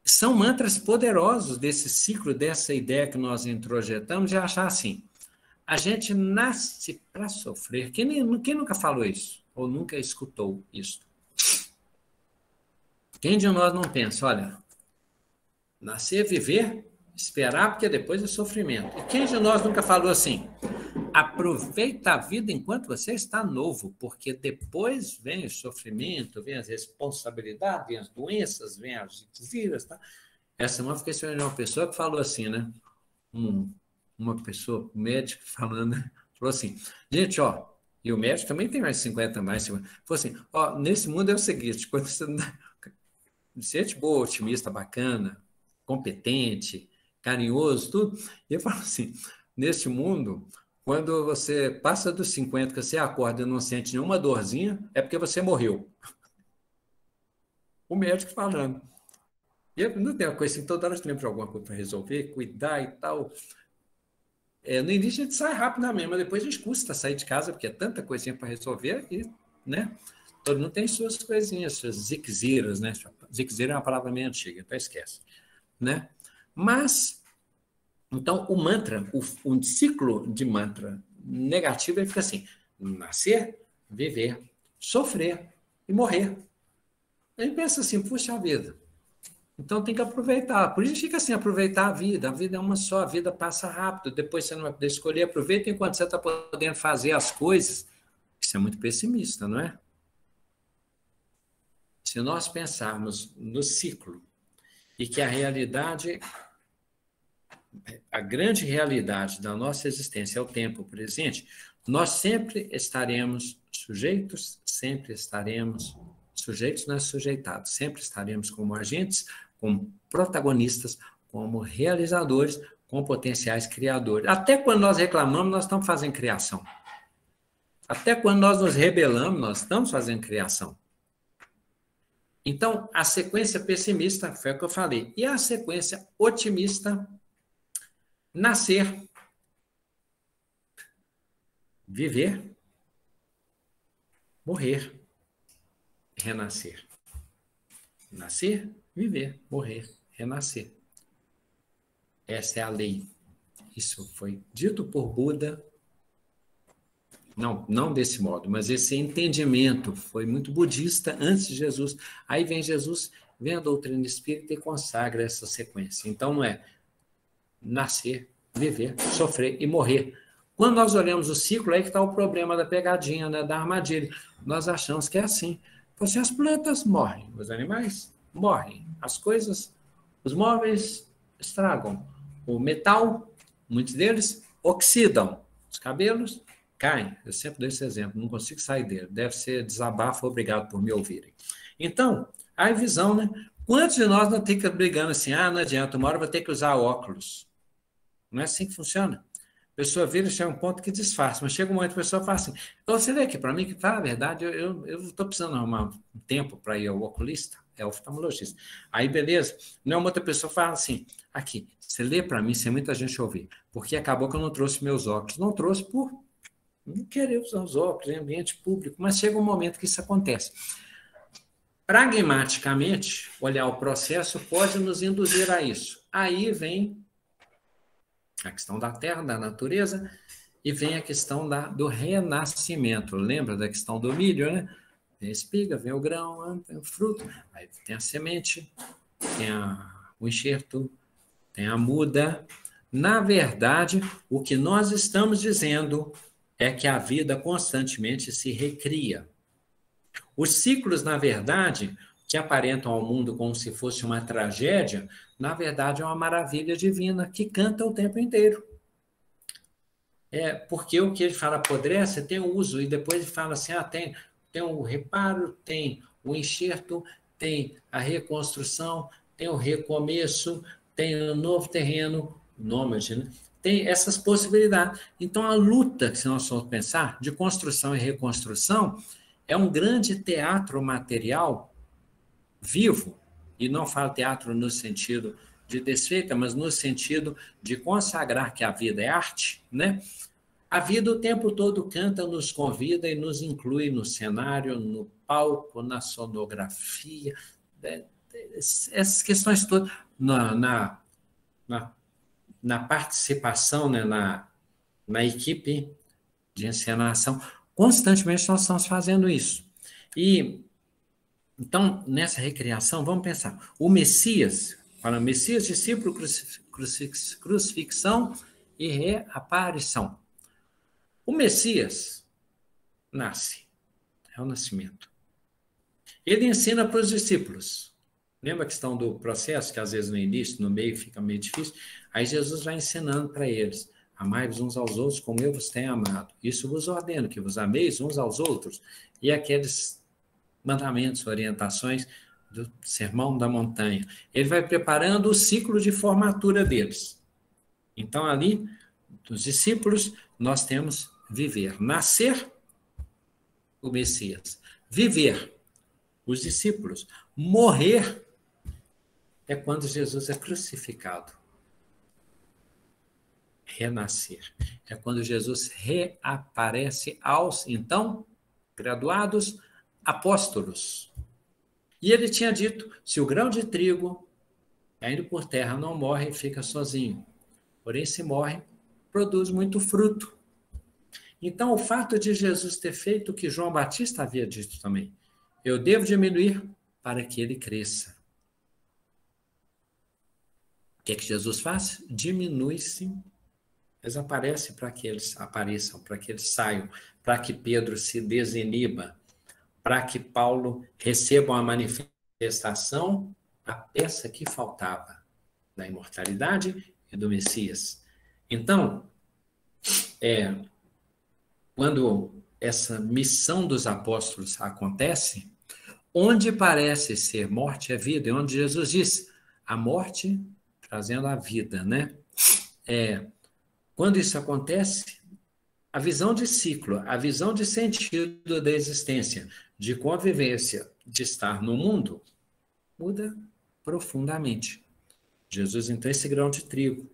São mantras poderosos desse ciclo, dessa ideia que nós introjetamos, de achar assim, a gente nasce para sofrer. Quem nunca falou isso? Ou nunca escutou isso? Quem de nós não pensa, olha, nascer, viver, esperar, porque depois é sofrimento. E quem de nós nunca falou assim, aproveita a vida enquanto você está novo, porque depois vem o sofrimento, vem as responsabilidades, vem as doenças, vem as vidas, tá? Essa semana fiquei de uma pessoa que falou assim, né? Uma pessoa, um médico falando, né? Falou assim, gente, ó, e o médico também tem mais 50 mais. 50. Falou assim, ó, nesse mundo é o seguinte, quando você é de boa, otimista, bacana, competente, carinhoso, tudo. E eu falo assim, neste mundo, quando você passa dos 50, que você acorda e não sente nenhuma dorzinha, é porque você morreu. O médico falando. E eu não tem uma coisa assim, toda hora eu lembro de alguma coisa para resolver, cuidar e tal. No início a gente sai rapidamente, mas depois a gente custa sair de casa, porque é tanta coisinha para resolver e, né? Todo mundo tem suas coisinhas, suas ziquezeiras, né? Ziquezeira é uma palavra meio antiga, então esquece, né? Mas, então, o mantra, um ciclo de mantra negativo, ele fica assim, nascer, viver, sofrer e morrer. A gente pensa assim, puxa vida, então tem que aproveitar. Por isso fica assim, aproveitar a vida. A vida é uma só, a vida passa rápido. Depois você não vai poder escolher. Aproveita enquanto você está podendo fazer as coisas. Isso é muito pessimista, não é? Se nós pensarmos no ciclo e que a realidade, a grande realidade da nossa existência é o tempo presente, nós sempre estaremos sujeitos, não é sujeitados, sempre estaremos como agentes, como protagonistas, como realizadores, como potenciais criadores. Até quando nós reclamamos, nós estamos fazendo criação. Até quando nós nos rebelamos, nós estamos fazendo criação. Então, a sequência pessimista foi o que eu falei. E a sequência otimista, nascer, viver, morrer, renascer. Nascer, viver, morrer, renascer. Essa é a lei. Isso foi dito por Buda. Não desse modo, mas esse entendimento foi muito budista antes de Jesus. Aí vem Jesus, vem a doutrina espírita e consagra essa sequência. Então não é nascer, viver, sofrer e morrer. Quando nós olhamos o ciclo, aí que está o problema da pegadinha, né, da armadilha. Nós achamos que é assim. Assim, as plantas morrem, os animais morrem, as coisas, os móveis estragam, o metal, muitos deles oxidam, os cabelos caem. Eu sempre dou esse exemplo, não consigo sair dele. Deve ser desabafo, obrigado por me ouvirem. Então, a visão, né? Quantos de nós não tem que brigando assim, não adianta, uma hora vai ter que usar óculos. Não é assim que funciona. A pessoa vira e chega um ponto que disfarça, mas chega um momento que a pessoa fala assim, você vê aqui para mim, que fala a verdade, eu estou precisando arrumar um tempo para ir ao oculista, é o oftalmologista. Aí, beleza, não, uma outra pessoa fala assim, aqui, você lê para mim, sem muita gente ouvir, porque acabou que eu não trouxe meus óculos. Não trouxe por não querer usar os óculos em ambiente público, mas chega um momento que isso acontece. Pragmaticamente, olhar o processo pode nos induzir a isso. Aí vem a questão da terra, da natureza, e vem a questão do renascimento. Lembra da questão do milho, né? Vem a espiga, vem o grão, vem o fruto, aí tem a semente, tem o enxerto, tem a muda. Na verdade, o que nós estamos dizendo é que a vida constantemente se recria. Os ciclos, na verdade, que aparentam ao mundo como se fosse uma tragédia, na verdade é uma maravilha divina que canta o tempo inteiro. Porque o que ele fala apodrece tem o uso, e depois ele fala assim, tem o reparo, tem o enxerto, tem a reconstrução, tem o recomeço, tem o novo terreno, nômade, né? Tem essas possibilidades. Então, a luta, se nós formos pensar, de construção e reconstrução, é um grande teatro material vivo, e não falo teatro no sentido de desfeita, mas no sentido de consagrar que a vida é arte, né? A vida o tempo todo canta, nos convida e nos inclui no cenário, no palco, na sonografia, essas questões todas, na participação, né? na equipe de encenação. Constantemente nós estamos fazendo isso. E, então, nessa recriação, vamos pensar. O Messias, fala Messias, discípulo, crucifixão e reaparição. O Messias nasce, é o nascimento. Ele ensina para os discípulos. Lembra a questão do processo, que às vezes no início, no meio fica meio difícil? Aí Jesus vai ensinando para eles. Amai-vos uns aos outros como eu vos tenho amado. Isso vos ordeno, que vos ameis uns aos outros. E aqueles mandamentos, orientações do Sermão da Montanha. Ele vai preparando o ciclo de formatura deles. Então, ali, dos discípulos, nós temos viver. Nascer, o Messias. Viver, os discípulos. Morrer é quando Jesus é crucificado. Renascer é quando Jesus reaparece aos, então, graduados apóstolos. E ele tinha dito, se o grão de trigo, caindo por terra, não morre, fica sozinho. Porém, se morre, produz muito fruto. Então, o fato de Jesus ter feito o que João Batista havia dito também, eu devo diminuir para que ele cresça. O que é que Jesus faz? Diminui-se, desaparece para que eles apareçam, para que eles saiam, para que Pedro se desiniba, para que Paulo receba uma manifestação, a peça que faltava da imortalidade e do Messias. Então, quando essa missão dos apóstolos acontece, onde parece ser morte é vida, e onde Jesus diz, a morte trazendo a vida, né? Quando isso acontece, a visão de ciclo, a visão de sentido da existência, de convivência, de estar no mundo, muda profundamente. Jesus, então, esse grão de trigo.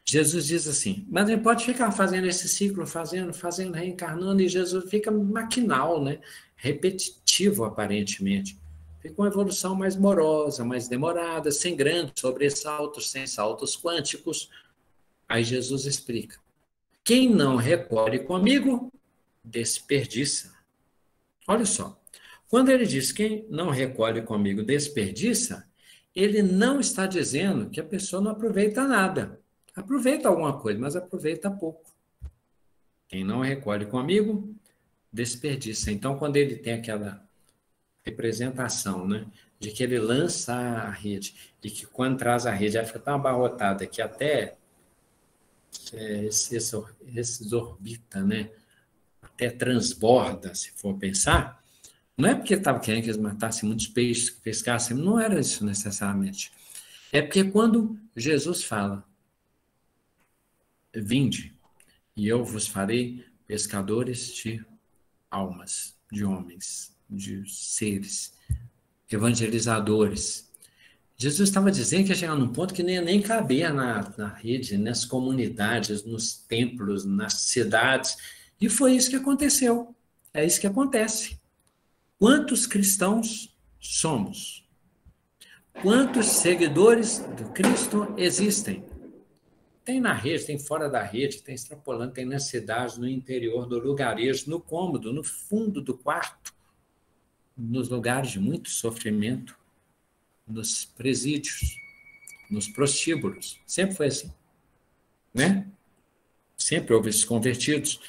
Jesus diz assim, mas não pode ficar fazendo esse ciclo, fazendo, reencarnando, e Jesus fica maquinal, né? Repetitivo, aparentemente. Fica uma evolução mais morosa, mais demorada, sem grandes sobressaltos, sem saltos quânticos. Aí Jesus explica. Quem não recolhe comigo, desperdiça. Olha só. Quando ele diz quem não recolhe comigo, desperdiça, ele não está dizendo que a pessoa não aproveita nada. Aproveita alguma coisa, mas aproveita pouco. Quem não recolhe comigo, desperdiça. Então, quando ele tem aquela representação, né, de que ele lança a rede e que quando traz a rede, ela fica tão abarrotada que até exorbita, né, até transborda, se for pensar, não é porque estava querendo que eles matassem muitos peixes, que pescassem, não era isso necessariamente. É porque quando Jesus fala, vinde, e eu vos farei pescadores de almas, de homens, de seres, evangelizadores. Jesus estava dizendo que ia chegar num ponto que nem cabia na rede, nas comunidades, nos templos, nas cidades. E foi isso que aconteceu. É isso que acontece. Quantos cristãos somos? Quantos seguidores do Cristo existem? Tem na rede, tem fora da rede, tem extrapolando, tem nas cidades, no interior, no lugarejo, no cômodo, no fundo do quarto, nos lugares de muito sofrimento, nos presídios, nos prostíbulos. Sempre foi assim, né? Sempre houve esses convertidos.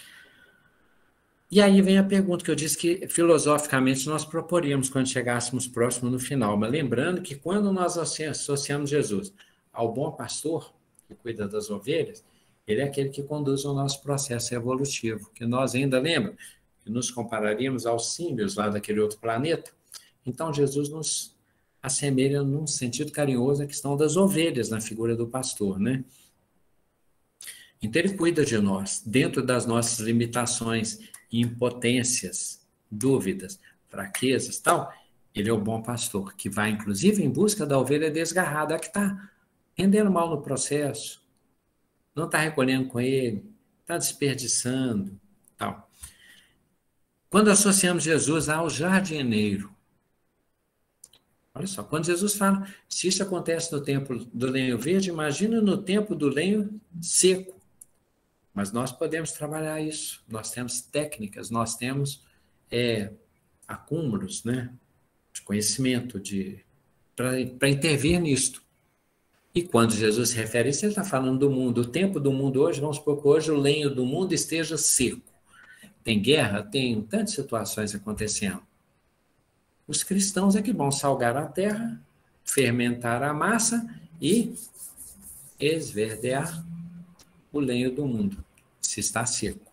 E aí vem a pergunta que eu disse que filosoficamente nós proporíamos quando chegássemos próximo no final, mas lembrando que quando nós associamos Jesus ao bom pastor, que cuida das ovelhas, ele é aquele que conduz o nosso processo evolutivo, que nós ainda lembra, que nos compararíamos aos símios lá daquele outro planeta. Então Jesus nos assemelha num sentido carinhoso a questão das ovelhas na figura do pastor, né? Então ele cuida de nós, dentro das nossas limitações, impotências, dúvidas, fraquezas, tal. Ele é o bom pastor, que vai inclusive em busca da ovelha desgarrada, que está rendendo mal no processo, não está recolhendo com ele, está desperdiçando, tal. Quando associamos Jesus ao jardineiro, olha só, quando Jesus fala, se isso acontece no tempo do lenho verde, imagina no tempo do lenho seco. Mas nós podemos trabalhar isso, nós temos técnicas, nós temos acúmulos, né, de conhecimento para intervir nisto. E quando Jesus se refere a isso, ele está falando do mundo. O tempo do mundo hoje, vamos supor que hoje o lenho do mundo esteja seco. Tem guerra? Tem tantas situações acontecendo. Os cristãos é que vão salgar a terra, fermentar a massa e esverdear o lenho do mundo, se está seco.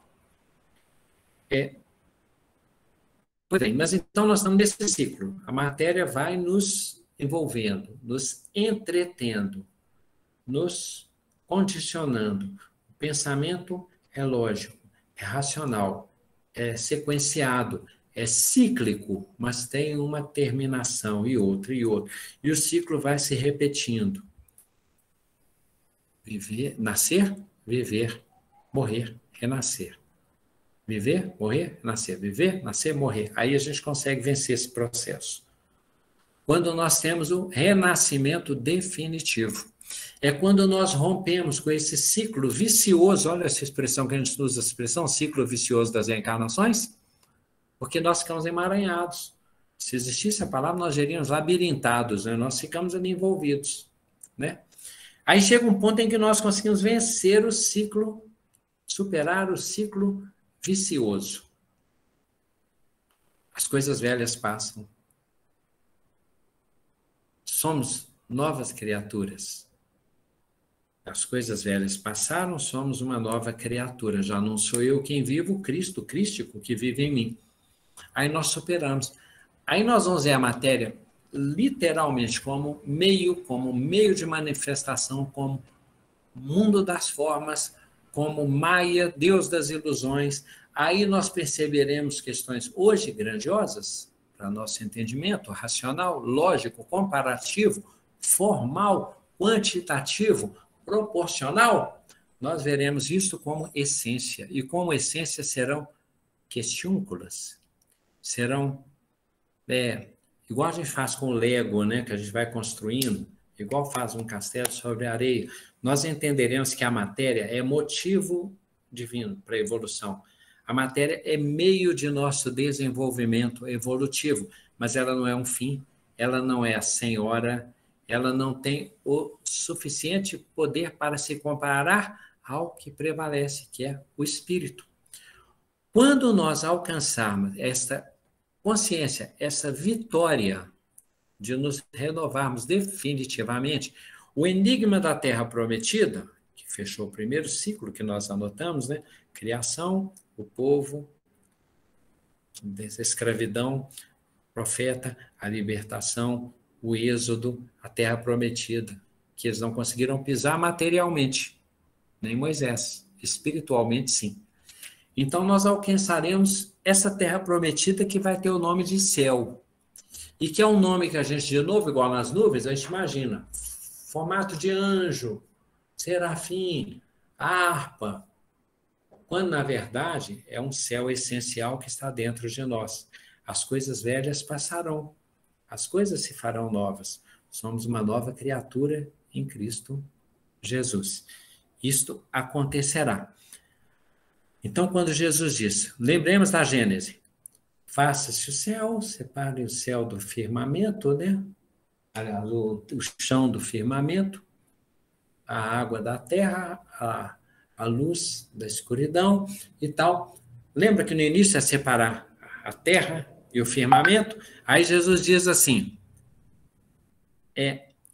Pois bem, mas então nós estamos nesse ciclo. A matéria vai nos envolvendo, nos entretendo, nos condicionando. O pensamento é lógico, é racional, é sequenciado, é cíclico, mas tem uma terminação e outra e outra. E o ciclo vai se repetindo. Viver, nascer, viver, morrer, renascer. Viver, morrer, nascer. Viver, nascer, morrer. Aí a gente consegue vencer esse processo. Quando nós temos o renascimento definitivo. É quando nós rompemos com esse ciclo vicioso, olha essa expressão que a gente usa, essa expressão, ciclo vicioso das reencarnações, porque nós ficamos emaranhados. Se existisse a palavra, nós seríamos labirintados, né? Nós ficamos ali envolvidos, né? Aí chega um ponto em que nós conseguimos vencer o ciclo, superar o ciclo vicioso. As coisas velhas passam. Somos novas criaturas. As coisas velhas passaram, somos uma nova criatura. Já não sou eu quem vivo, o Cristo, o crístico que vive em mim. Aí nós superamos. Aí nós vamos ver a matéria literalmente como meio de manifestação, como mundo das formas, como Maia, Deus das ilusões. Aí nós perceberemos questões hoje grandiosas, para nosso entendimento, racional, lógico, comparativo, formal, quantitativo, proporcional. Nós veremos isso como essência. E como essência serão questiúnculas, serão igual a gente faz com o Lego, né, que a gente vai construindo, igual faz um castelo sobre a areia. Nós entenderemos que a matéria é motivo divino para a evolução. A matéria é meio de nosso desenvolvimento evolutivo, mas ela não é um fim, ela não é a senhora, ela não tem o suficiente poder para se comparar ao que prevalece, que é o espírito. Quando nós alcançarmos esta consciência, essa vitória de nos renovarmos definitivamente, o enigma da Terra Prometida, que fechou o primeiro ciclo que nós anotamos, né? Criação, o povo, dessa escravidão, profeta, a libertação, o êxodo, a Terra Prometida, que eles não conseguiram pisar materialmente, nem Moisés, espiritualmente sim. Então nós alcançaremos essa Terra Prometida que vai ter o nome de céu. E que é um nome que a gente, de novo, igual nas nuvens, a gente imagina. Formato de anjo, serafim, harpa. Quando, na verdade, é um céu essencial que está dentro de nós. As coisas velhas passarão. As coisas se farão novas. Somos uma nova criatura em Cristo Jesus. Isto acontecerá. Então, quando Jesus disse, lembremos da Gênese, faça-se o céu, separe o céu do firmamento, né? O chão do firmamento, a água da terra, a luz da escuridão e tal. Lembra que no início é separar a terra e o firmamento? Aí Jesus diz assim,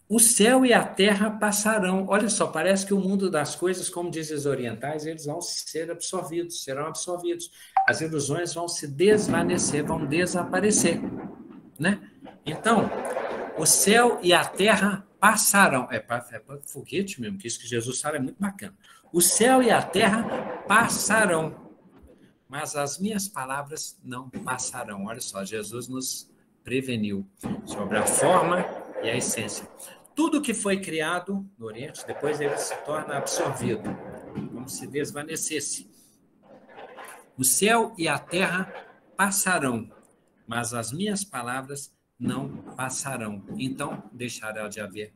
o céu e a terra passarão. Olha só, parece que o mundo das coisas, como dizem os orientais, eles vão ser absorvidos, serão absorvidos. As ilusões vão se desvanecer, vão desaparecer, né? Então, o céu e a terra passarão. É para foguete mesmo, que isso que Jesus fala é muito bacana. O céu e a terra passarão, mas as minhas palavras não passarão. Olha só, Jesus nos preveniu sobre a forma e a essência. Tudo que foi criado no Oriente, depois ele se torna absorvido, como se desvanecesse. O céu e a terra passarão, mas as minhas palavras não passarão. Então, deixará de haver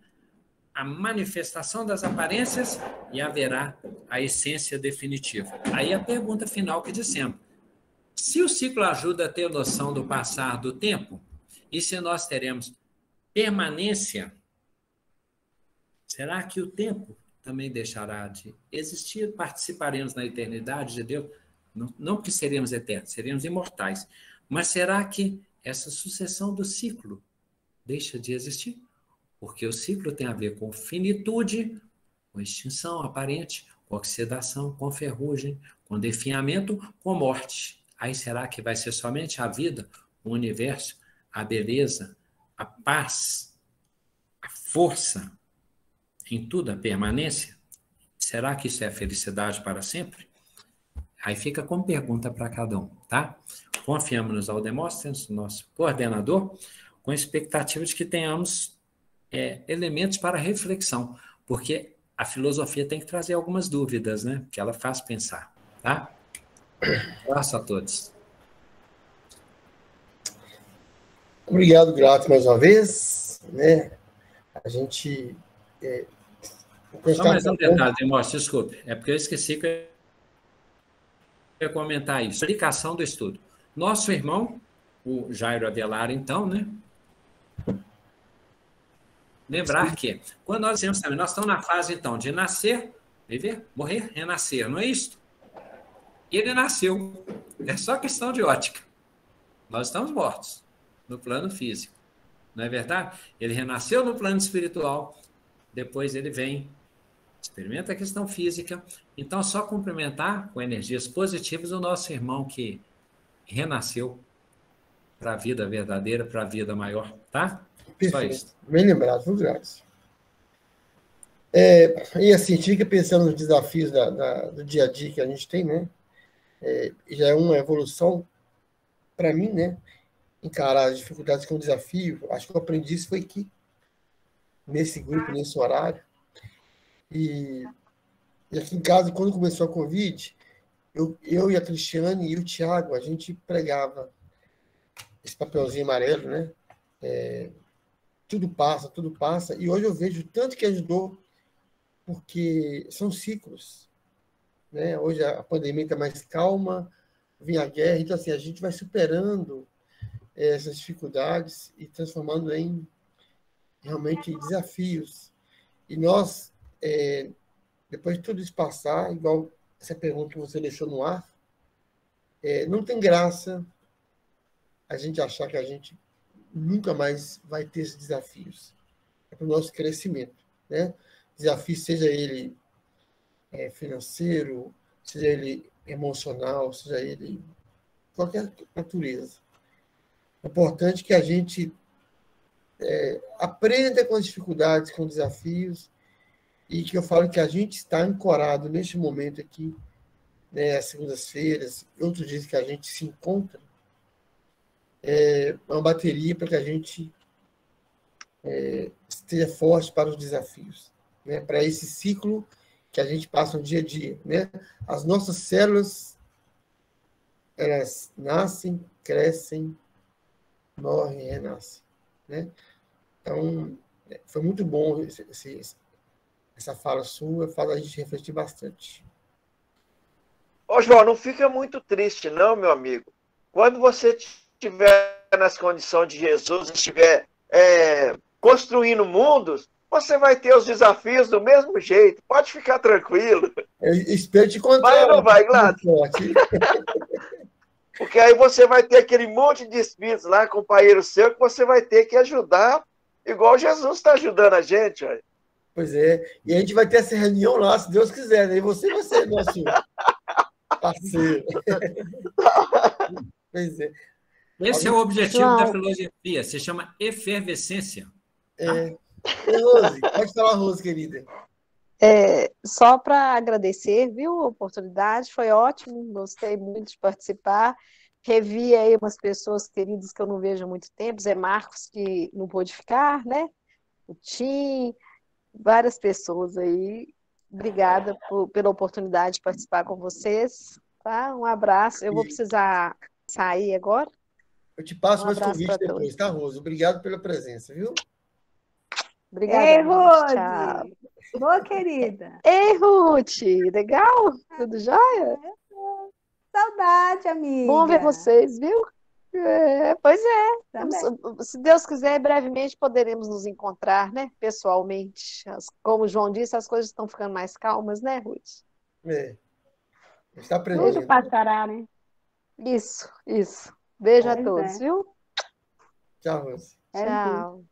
a manifestação das aparências e haverá a essência definitiva. Aí a pergunta final que dissemos. Se o ciclo ajuda a ter noção do passar do tempo, e se nós teremos permanência, será que o tempo também deixará de existir? Participaremos na eternidade de Deus? Não porque seremos eternos, seremos imortais. Mas será que essa sucessão do ciclo deixa de existir? Porque o ciclo tem a ver com finitude, com extinção aparente, com oxidação, com ferrugem, com definhamento, com morte. Aí será que vai ser somente a vida, o universo, a beleza, a paz, a força, em tudo, a permanência? Será que isso é felicidade para sempre? Aí fica como pergunta para cada um, tá? Confiamos ao Demóstenes, nosso coordenador, com expectativa de que tenhamos elementos para reflexão, porque a filosofia tem que trazer algumas dúvidas, né? Que ela faz pensar, tá? Um abraço a todos. Obrigado, Grato, mais uma vez, né? A gente... Só mais um detalhe, Demóstenes, desculpe, é porque eu esqueci que eu ia comentar isso. Explicação do estudo. Nosso irmão, o Jairo Avelar, então, né? Lembrar que, quando nós dizemos também, nós estamos na fase, então, de nascer, viver, morrer, renascer, não é isso? Ele nasceu. É só questão de ótica. Nós estamos mortos no plano físico. Não é verdade? Ele renasceu no plano espiritual, depois ele vem, experimenta a questão física. Então, só cumprimentar com energias positivas o nosso irmão que renasceu para a vida verdadeira, para a vida maior, tá? Perfeito. Só isso. Bem lembrado, viu, Grato? E assim, a gente fica pensando nos desafios do dia a dia que a gente tem, né? Já é uma evolução para mim, né? Encarar as dificuldades como desafio. Acho que eu aprendi isso foi aqui, nesse grupo, nesse horário. E aqui em casa, quando começou a Covid, eu e a Cristiane e o Tiago, a gente pregava esse papelzinho amarelo, né? Tudo passa. E hoje eu vejo tanto que ajudou, porque são ciclos, né? Hoje a pandemia está mais calma, vem a guerra, então assim, a gente vai superando essas dificuldades e transformando em realmente desafios. E nós, depois de tudo isso passar, igual essa pergunta que você deixou no ar, não tem graça a gente achar que a gente nunca mais vai ter esses desafios. É para o nosso crescimento, né? Desafio, seja ele financeiro, seja ele emocional, seja ele qualquer natureza. É importante que a gente aprenda com as dificuldades, com os desafios, e que eu falo que a gente está ancorado neste momento aqui, né, às segundas-feiras, outros dias que a gente se encontra, uma bateria para que a gente esteja forte para os desafios, né, para esse ciclo que a gente passa no dia a dia, né? As nossas células, elas nascem, crescem, morrem e renascem, né? Então, foi muito bom essa fala sua, faz a gente refletir bastante. Ô, João, não fica muito triste, não, meu amigo. Quando você estiver nas condições de Jesus, estiver construindo mundos, você vai ter os desafios do mesmo jeito. Pode ficar tranquilo. Eu espero te encontrar. Vai ou não vai, Gladys? Porque aí você vai ter aquele monte de espíritos lá, companheiro seu, que você vai ter que ajudar, igual Jesus está ajudando a gente. Olha. Pois é. E a gente vai ter essa reunião lá, se Deus quiser, né? E você vai ser nosso parceiro. Pois é. Esse é o objetivo da filosofia, se chama efervescência. Rose, pode falar, Rose, querida. Só para agradecer, viu, a oportunidade, foi ótimo, gostei muito de participar. Revi aí umas pessoas queridas que eu não vejo há muito tempo, Zé Marcos, que não pôde ficar, né? O Tim, várias pessoas aí. Obrigada pela oportunidade de participar com vocês. Tá? Um abraço. Eu vou precisar sair agora. Eu te passo mais convite depois, tá, Rose? Obrigado pela presença, viu? Obrigada. Ei, Rose! Tchau. Boa, querida. Ei, Ruth! Legal? Tudo jóia? Saudade, amiga. Bom ver vocês, viu? Pois é. Se Deus quiser, brevemente poderemos nos encontrar, né? Pessoalmente. Como o João disse, as coisas estão ficando mais calmas, né, Ruth? Está aprendendo. Tudo passará, né? Isso. Beijo a todos, viu? Tchau, Rose. Tchau.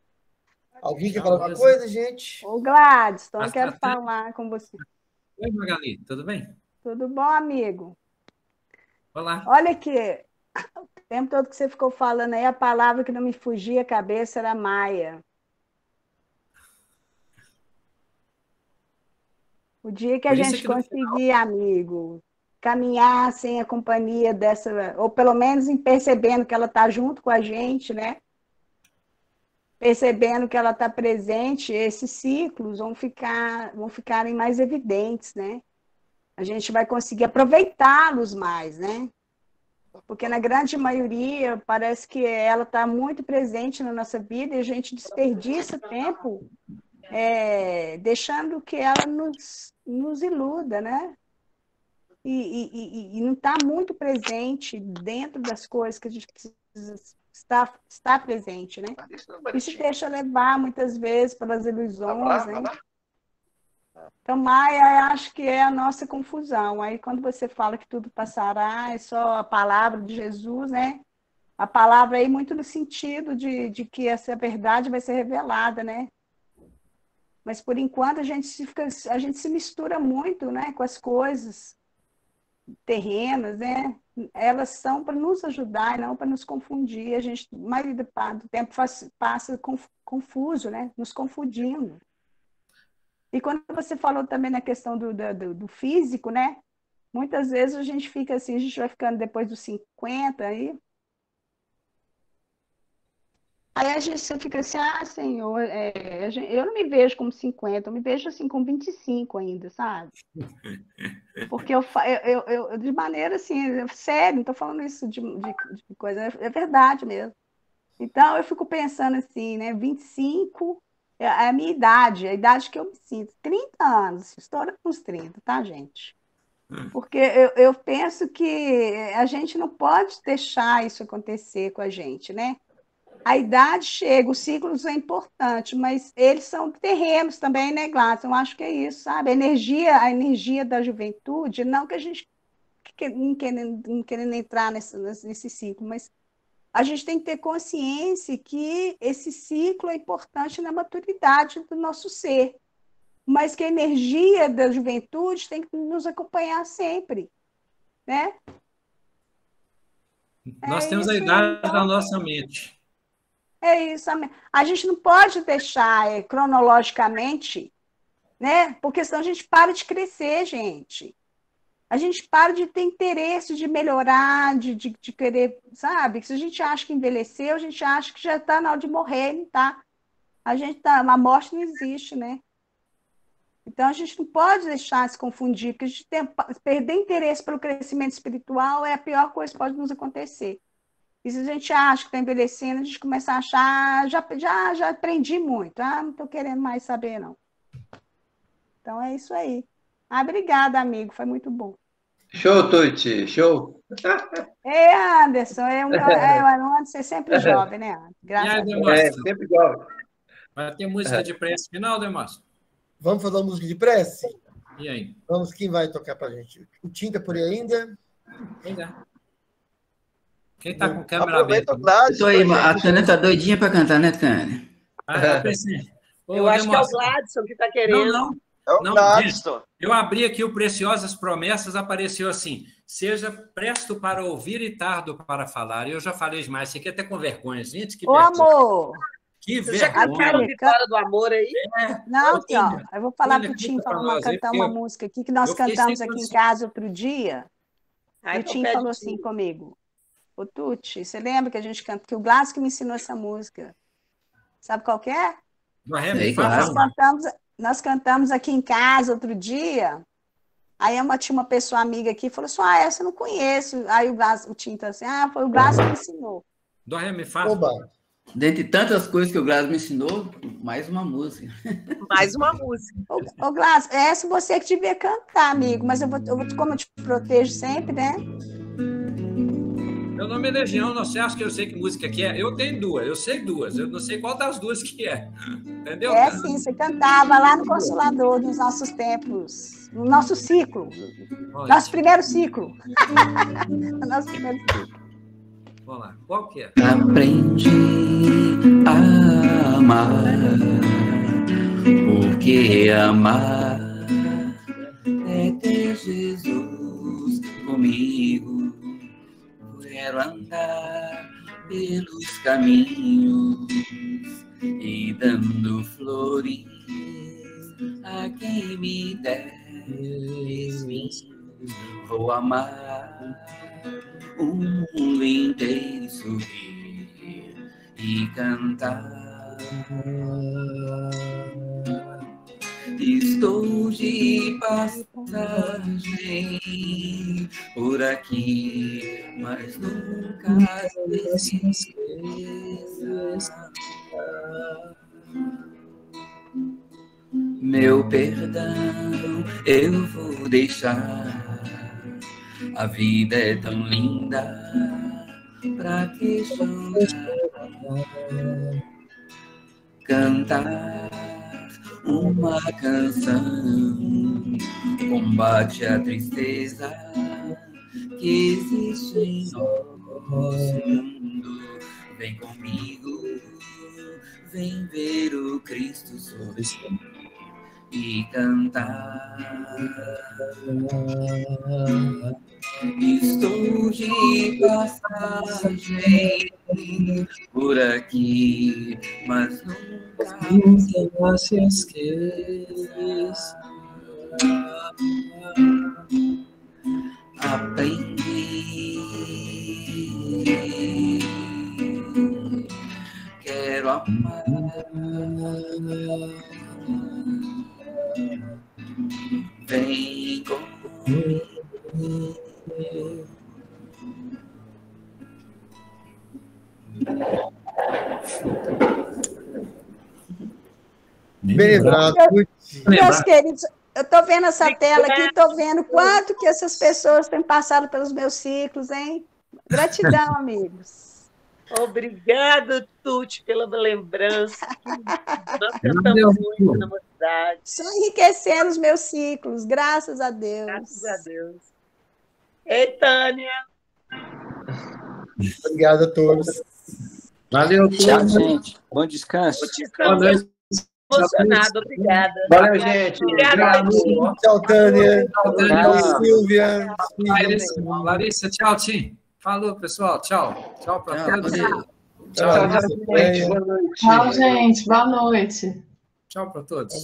Alguém quer falar alguma coisa, gente? Ô, Gladys, então eu quero falar com você. Oi, Magali, tudo bem? Tudo bom, amigo? Olá. Olha aqui, o tempo todo que você ficou falando aí, a palavra que não me fugia a cabeça era Maia. O dia que a Por isso é gente que no final, conseguir, amigo, caminhar sem a companhia dessa, ou pelo menos em percebendo que ela está junto com a gente, né? Percebendo que ela está presente, esses ciclos vão ficarem mais evidentes, né? A gente vai conseguir aproveitá-los mais, né? Porque na grande maioria parece que ela está muito presente na nossa vida e a gente desperdiça tempo deixando que ela nos iluda, né? E não está muito presente dentro das coisas que a gente precisa estar presente, né? E se deixa levar muitas vezes pelas ilusões, né? Então, Maia, eu acho que é a nossa confusão. Aí, quando você fala que tudo passará, é só a palavra de Jesus, né? A palavra aí muito no sentido de que essa verdade vai ser revelada, né? Mas, por enquanto, a gente se mistura muito, né, com as coisas terrenas, né? Elas são para nos ajudar e não para nos confundir. A gente, a maioria do tempo, passa confuso, né? Nos confundindo. E quando você falou também na questão do físico, né? Muitas vezes a gente fica assim, a gente vai ficando depois dos 50 aí a gente fica assim, Senhor, eu não me vejo como 50, eu me vejo assim com 25 ainda, sabe? Porque eu de maneira assim, sério, não estou falando isso de coisa, é verdade mesmo. Então eu fico pensando assim, né? 25 é a minha idade, a idade que eu me sinto, 30 anos, estoura com os 30, tá, gente? Porque eu penso que a gente não pode deixar isso acontecer com a gente, né? A idade chega, os ciclos é importante, mas eles são terrenos também, né, Gladson? Eu acho que é isso, sabe? A energia da juventude, não que a gente não querendo entrar nesse ciclo, mas a gente tem que ter consciência que esse ciclo é importante na maturidade do nosso ser, mas que a energia da juventude tem que nos acompanhar sempre, né? nós É temos a isso aí. idade Então, da nossa mente. é isso. A gente não pode deixar cronologicamente, né? Porque senão a gente para de crescer, gente. A gente para de ter interesse de melhorar, de querer, sabe? Se a gente acha que envelheceu, a gente acha que já está na hora de morrer, não tá? A morte não existe, né? Então a gente não pode deixar se confundir, porque perder interesse pelo crescimento espiritual é a pior coisa que pode nos acontecer. E se a gente acha que está envelhecendo, a gente começa a achar, já aprendi muito, não estou querendo mais saber, não. Então é isso aí. Obrigada, amigo, foi muito bom. Show, Tuti, show. Anderson, você é sempre jovem, né, Anderson? Graças a Deus. Sempre igual. Vai ter música de prece final, Demóstenes? Vamos fazer uma música de prece? E aí? Vamos, quem vai tocar pra gente? O Tim tá por aí ainda? Pois é. Quem tá com câmera Aproveita aberta? o Gladys. Tô aí, a Tânia tá doidinha pra cantar, né, Tânia? Eu pensei. Eu acho que é o Gladson que está querendo. Não. É o Gladson. Eu abri aqui o Preciosas Promessas, apareceu assim: seja presto para ouvir e tardo para falar. Eu já falei demais, você quer até com vergonha, gente. Que Ô, vergonha. amor! Que Vocês já vergonha. cantaram Vitória do Amor aí? Não, Ô, aqui, ó. Tânia, Eu vou falar Tânia, pro Tim conta pra nós, cantar uma música aqui que nós eu fiquei cantamos sem aqui em condição. casa outro dia. Aí E o Tim pede falou Tim. assim comigo: Ô, Tuti, você lembra que a gente canta, que o Glasgow que me ensinou essa música? Sabe qual que é? Sei, claro. Nós cantamos aqui em casa outro dia. Aí tinha uma pessoa amiga aqui e falou assim: essa eu não conheço. Aí o Tim tá assim: foi o Glasgow que me ensinou. Do Ré, me fala. Oba! Dentre tantas coisas que o Glasgow me ensinou, mais uma música. Mais uma música. Ô, Glasgow, essa você que devia cantar, amigo, mas como eu te protejo sempre, né? Meu nome é Legião, você acha que eu sei que música que é? Eu tenho duas, eu sei duas, eu não sei qual das duas que é. Entendeu? Sim, você cantava lá no Consolador, nos nossos tempos, no nosso ciclo, nosso primeiro ciclo. Nosso primeiro ciclo. Vamos lá, qual que é? Aprendi a amar, porque amar comigo. Quero andar pelos caminhos e dando flores a quem me der. Vou amar o mundo inteiro e sorrir e cantar. Estou de passagem por aqui, mas nunca se esqueça. Meu perdão eu vou deixar. A vida é tão linda, pra que chorar? Cantar uma canção combate a tristeza que existe em nosso mundo. Vem comigo, vem ver o Cristo sorrir e cantar. Estou de passagem por aqui, mas nunca se esqueça. Aprendi, quero amar. Vem comigo. Beleza. Meus queridos, eu estou vendo essa tela aqui, estou vendo quanto que essas pessoas têm passado pelos meus ciclos, hein? Gratidão, amigos. Obrigado, Tuti, pela lembrança. Nós cantamos muito na mocidade. Só enriquecendo os meus ciclos, graças a Deus. Graças a Deus. Ei, Tânia. Obrigado a todos. Valeu, tchau, gente. Bom descanso. Boa noite. Emocionada, obrigada. Valeu, gente. Obrigada. Tchau, Tânia. Tchau, Silvia. Larissa, tchau, Tim. Falou, pessoal. Tchau. Tchau para todos. Tchau, gente. Boa noite. Tchau, gente. Boa noite. Tchau para todos.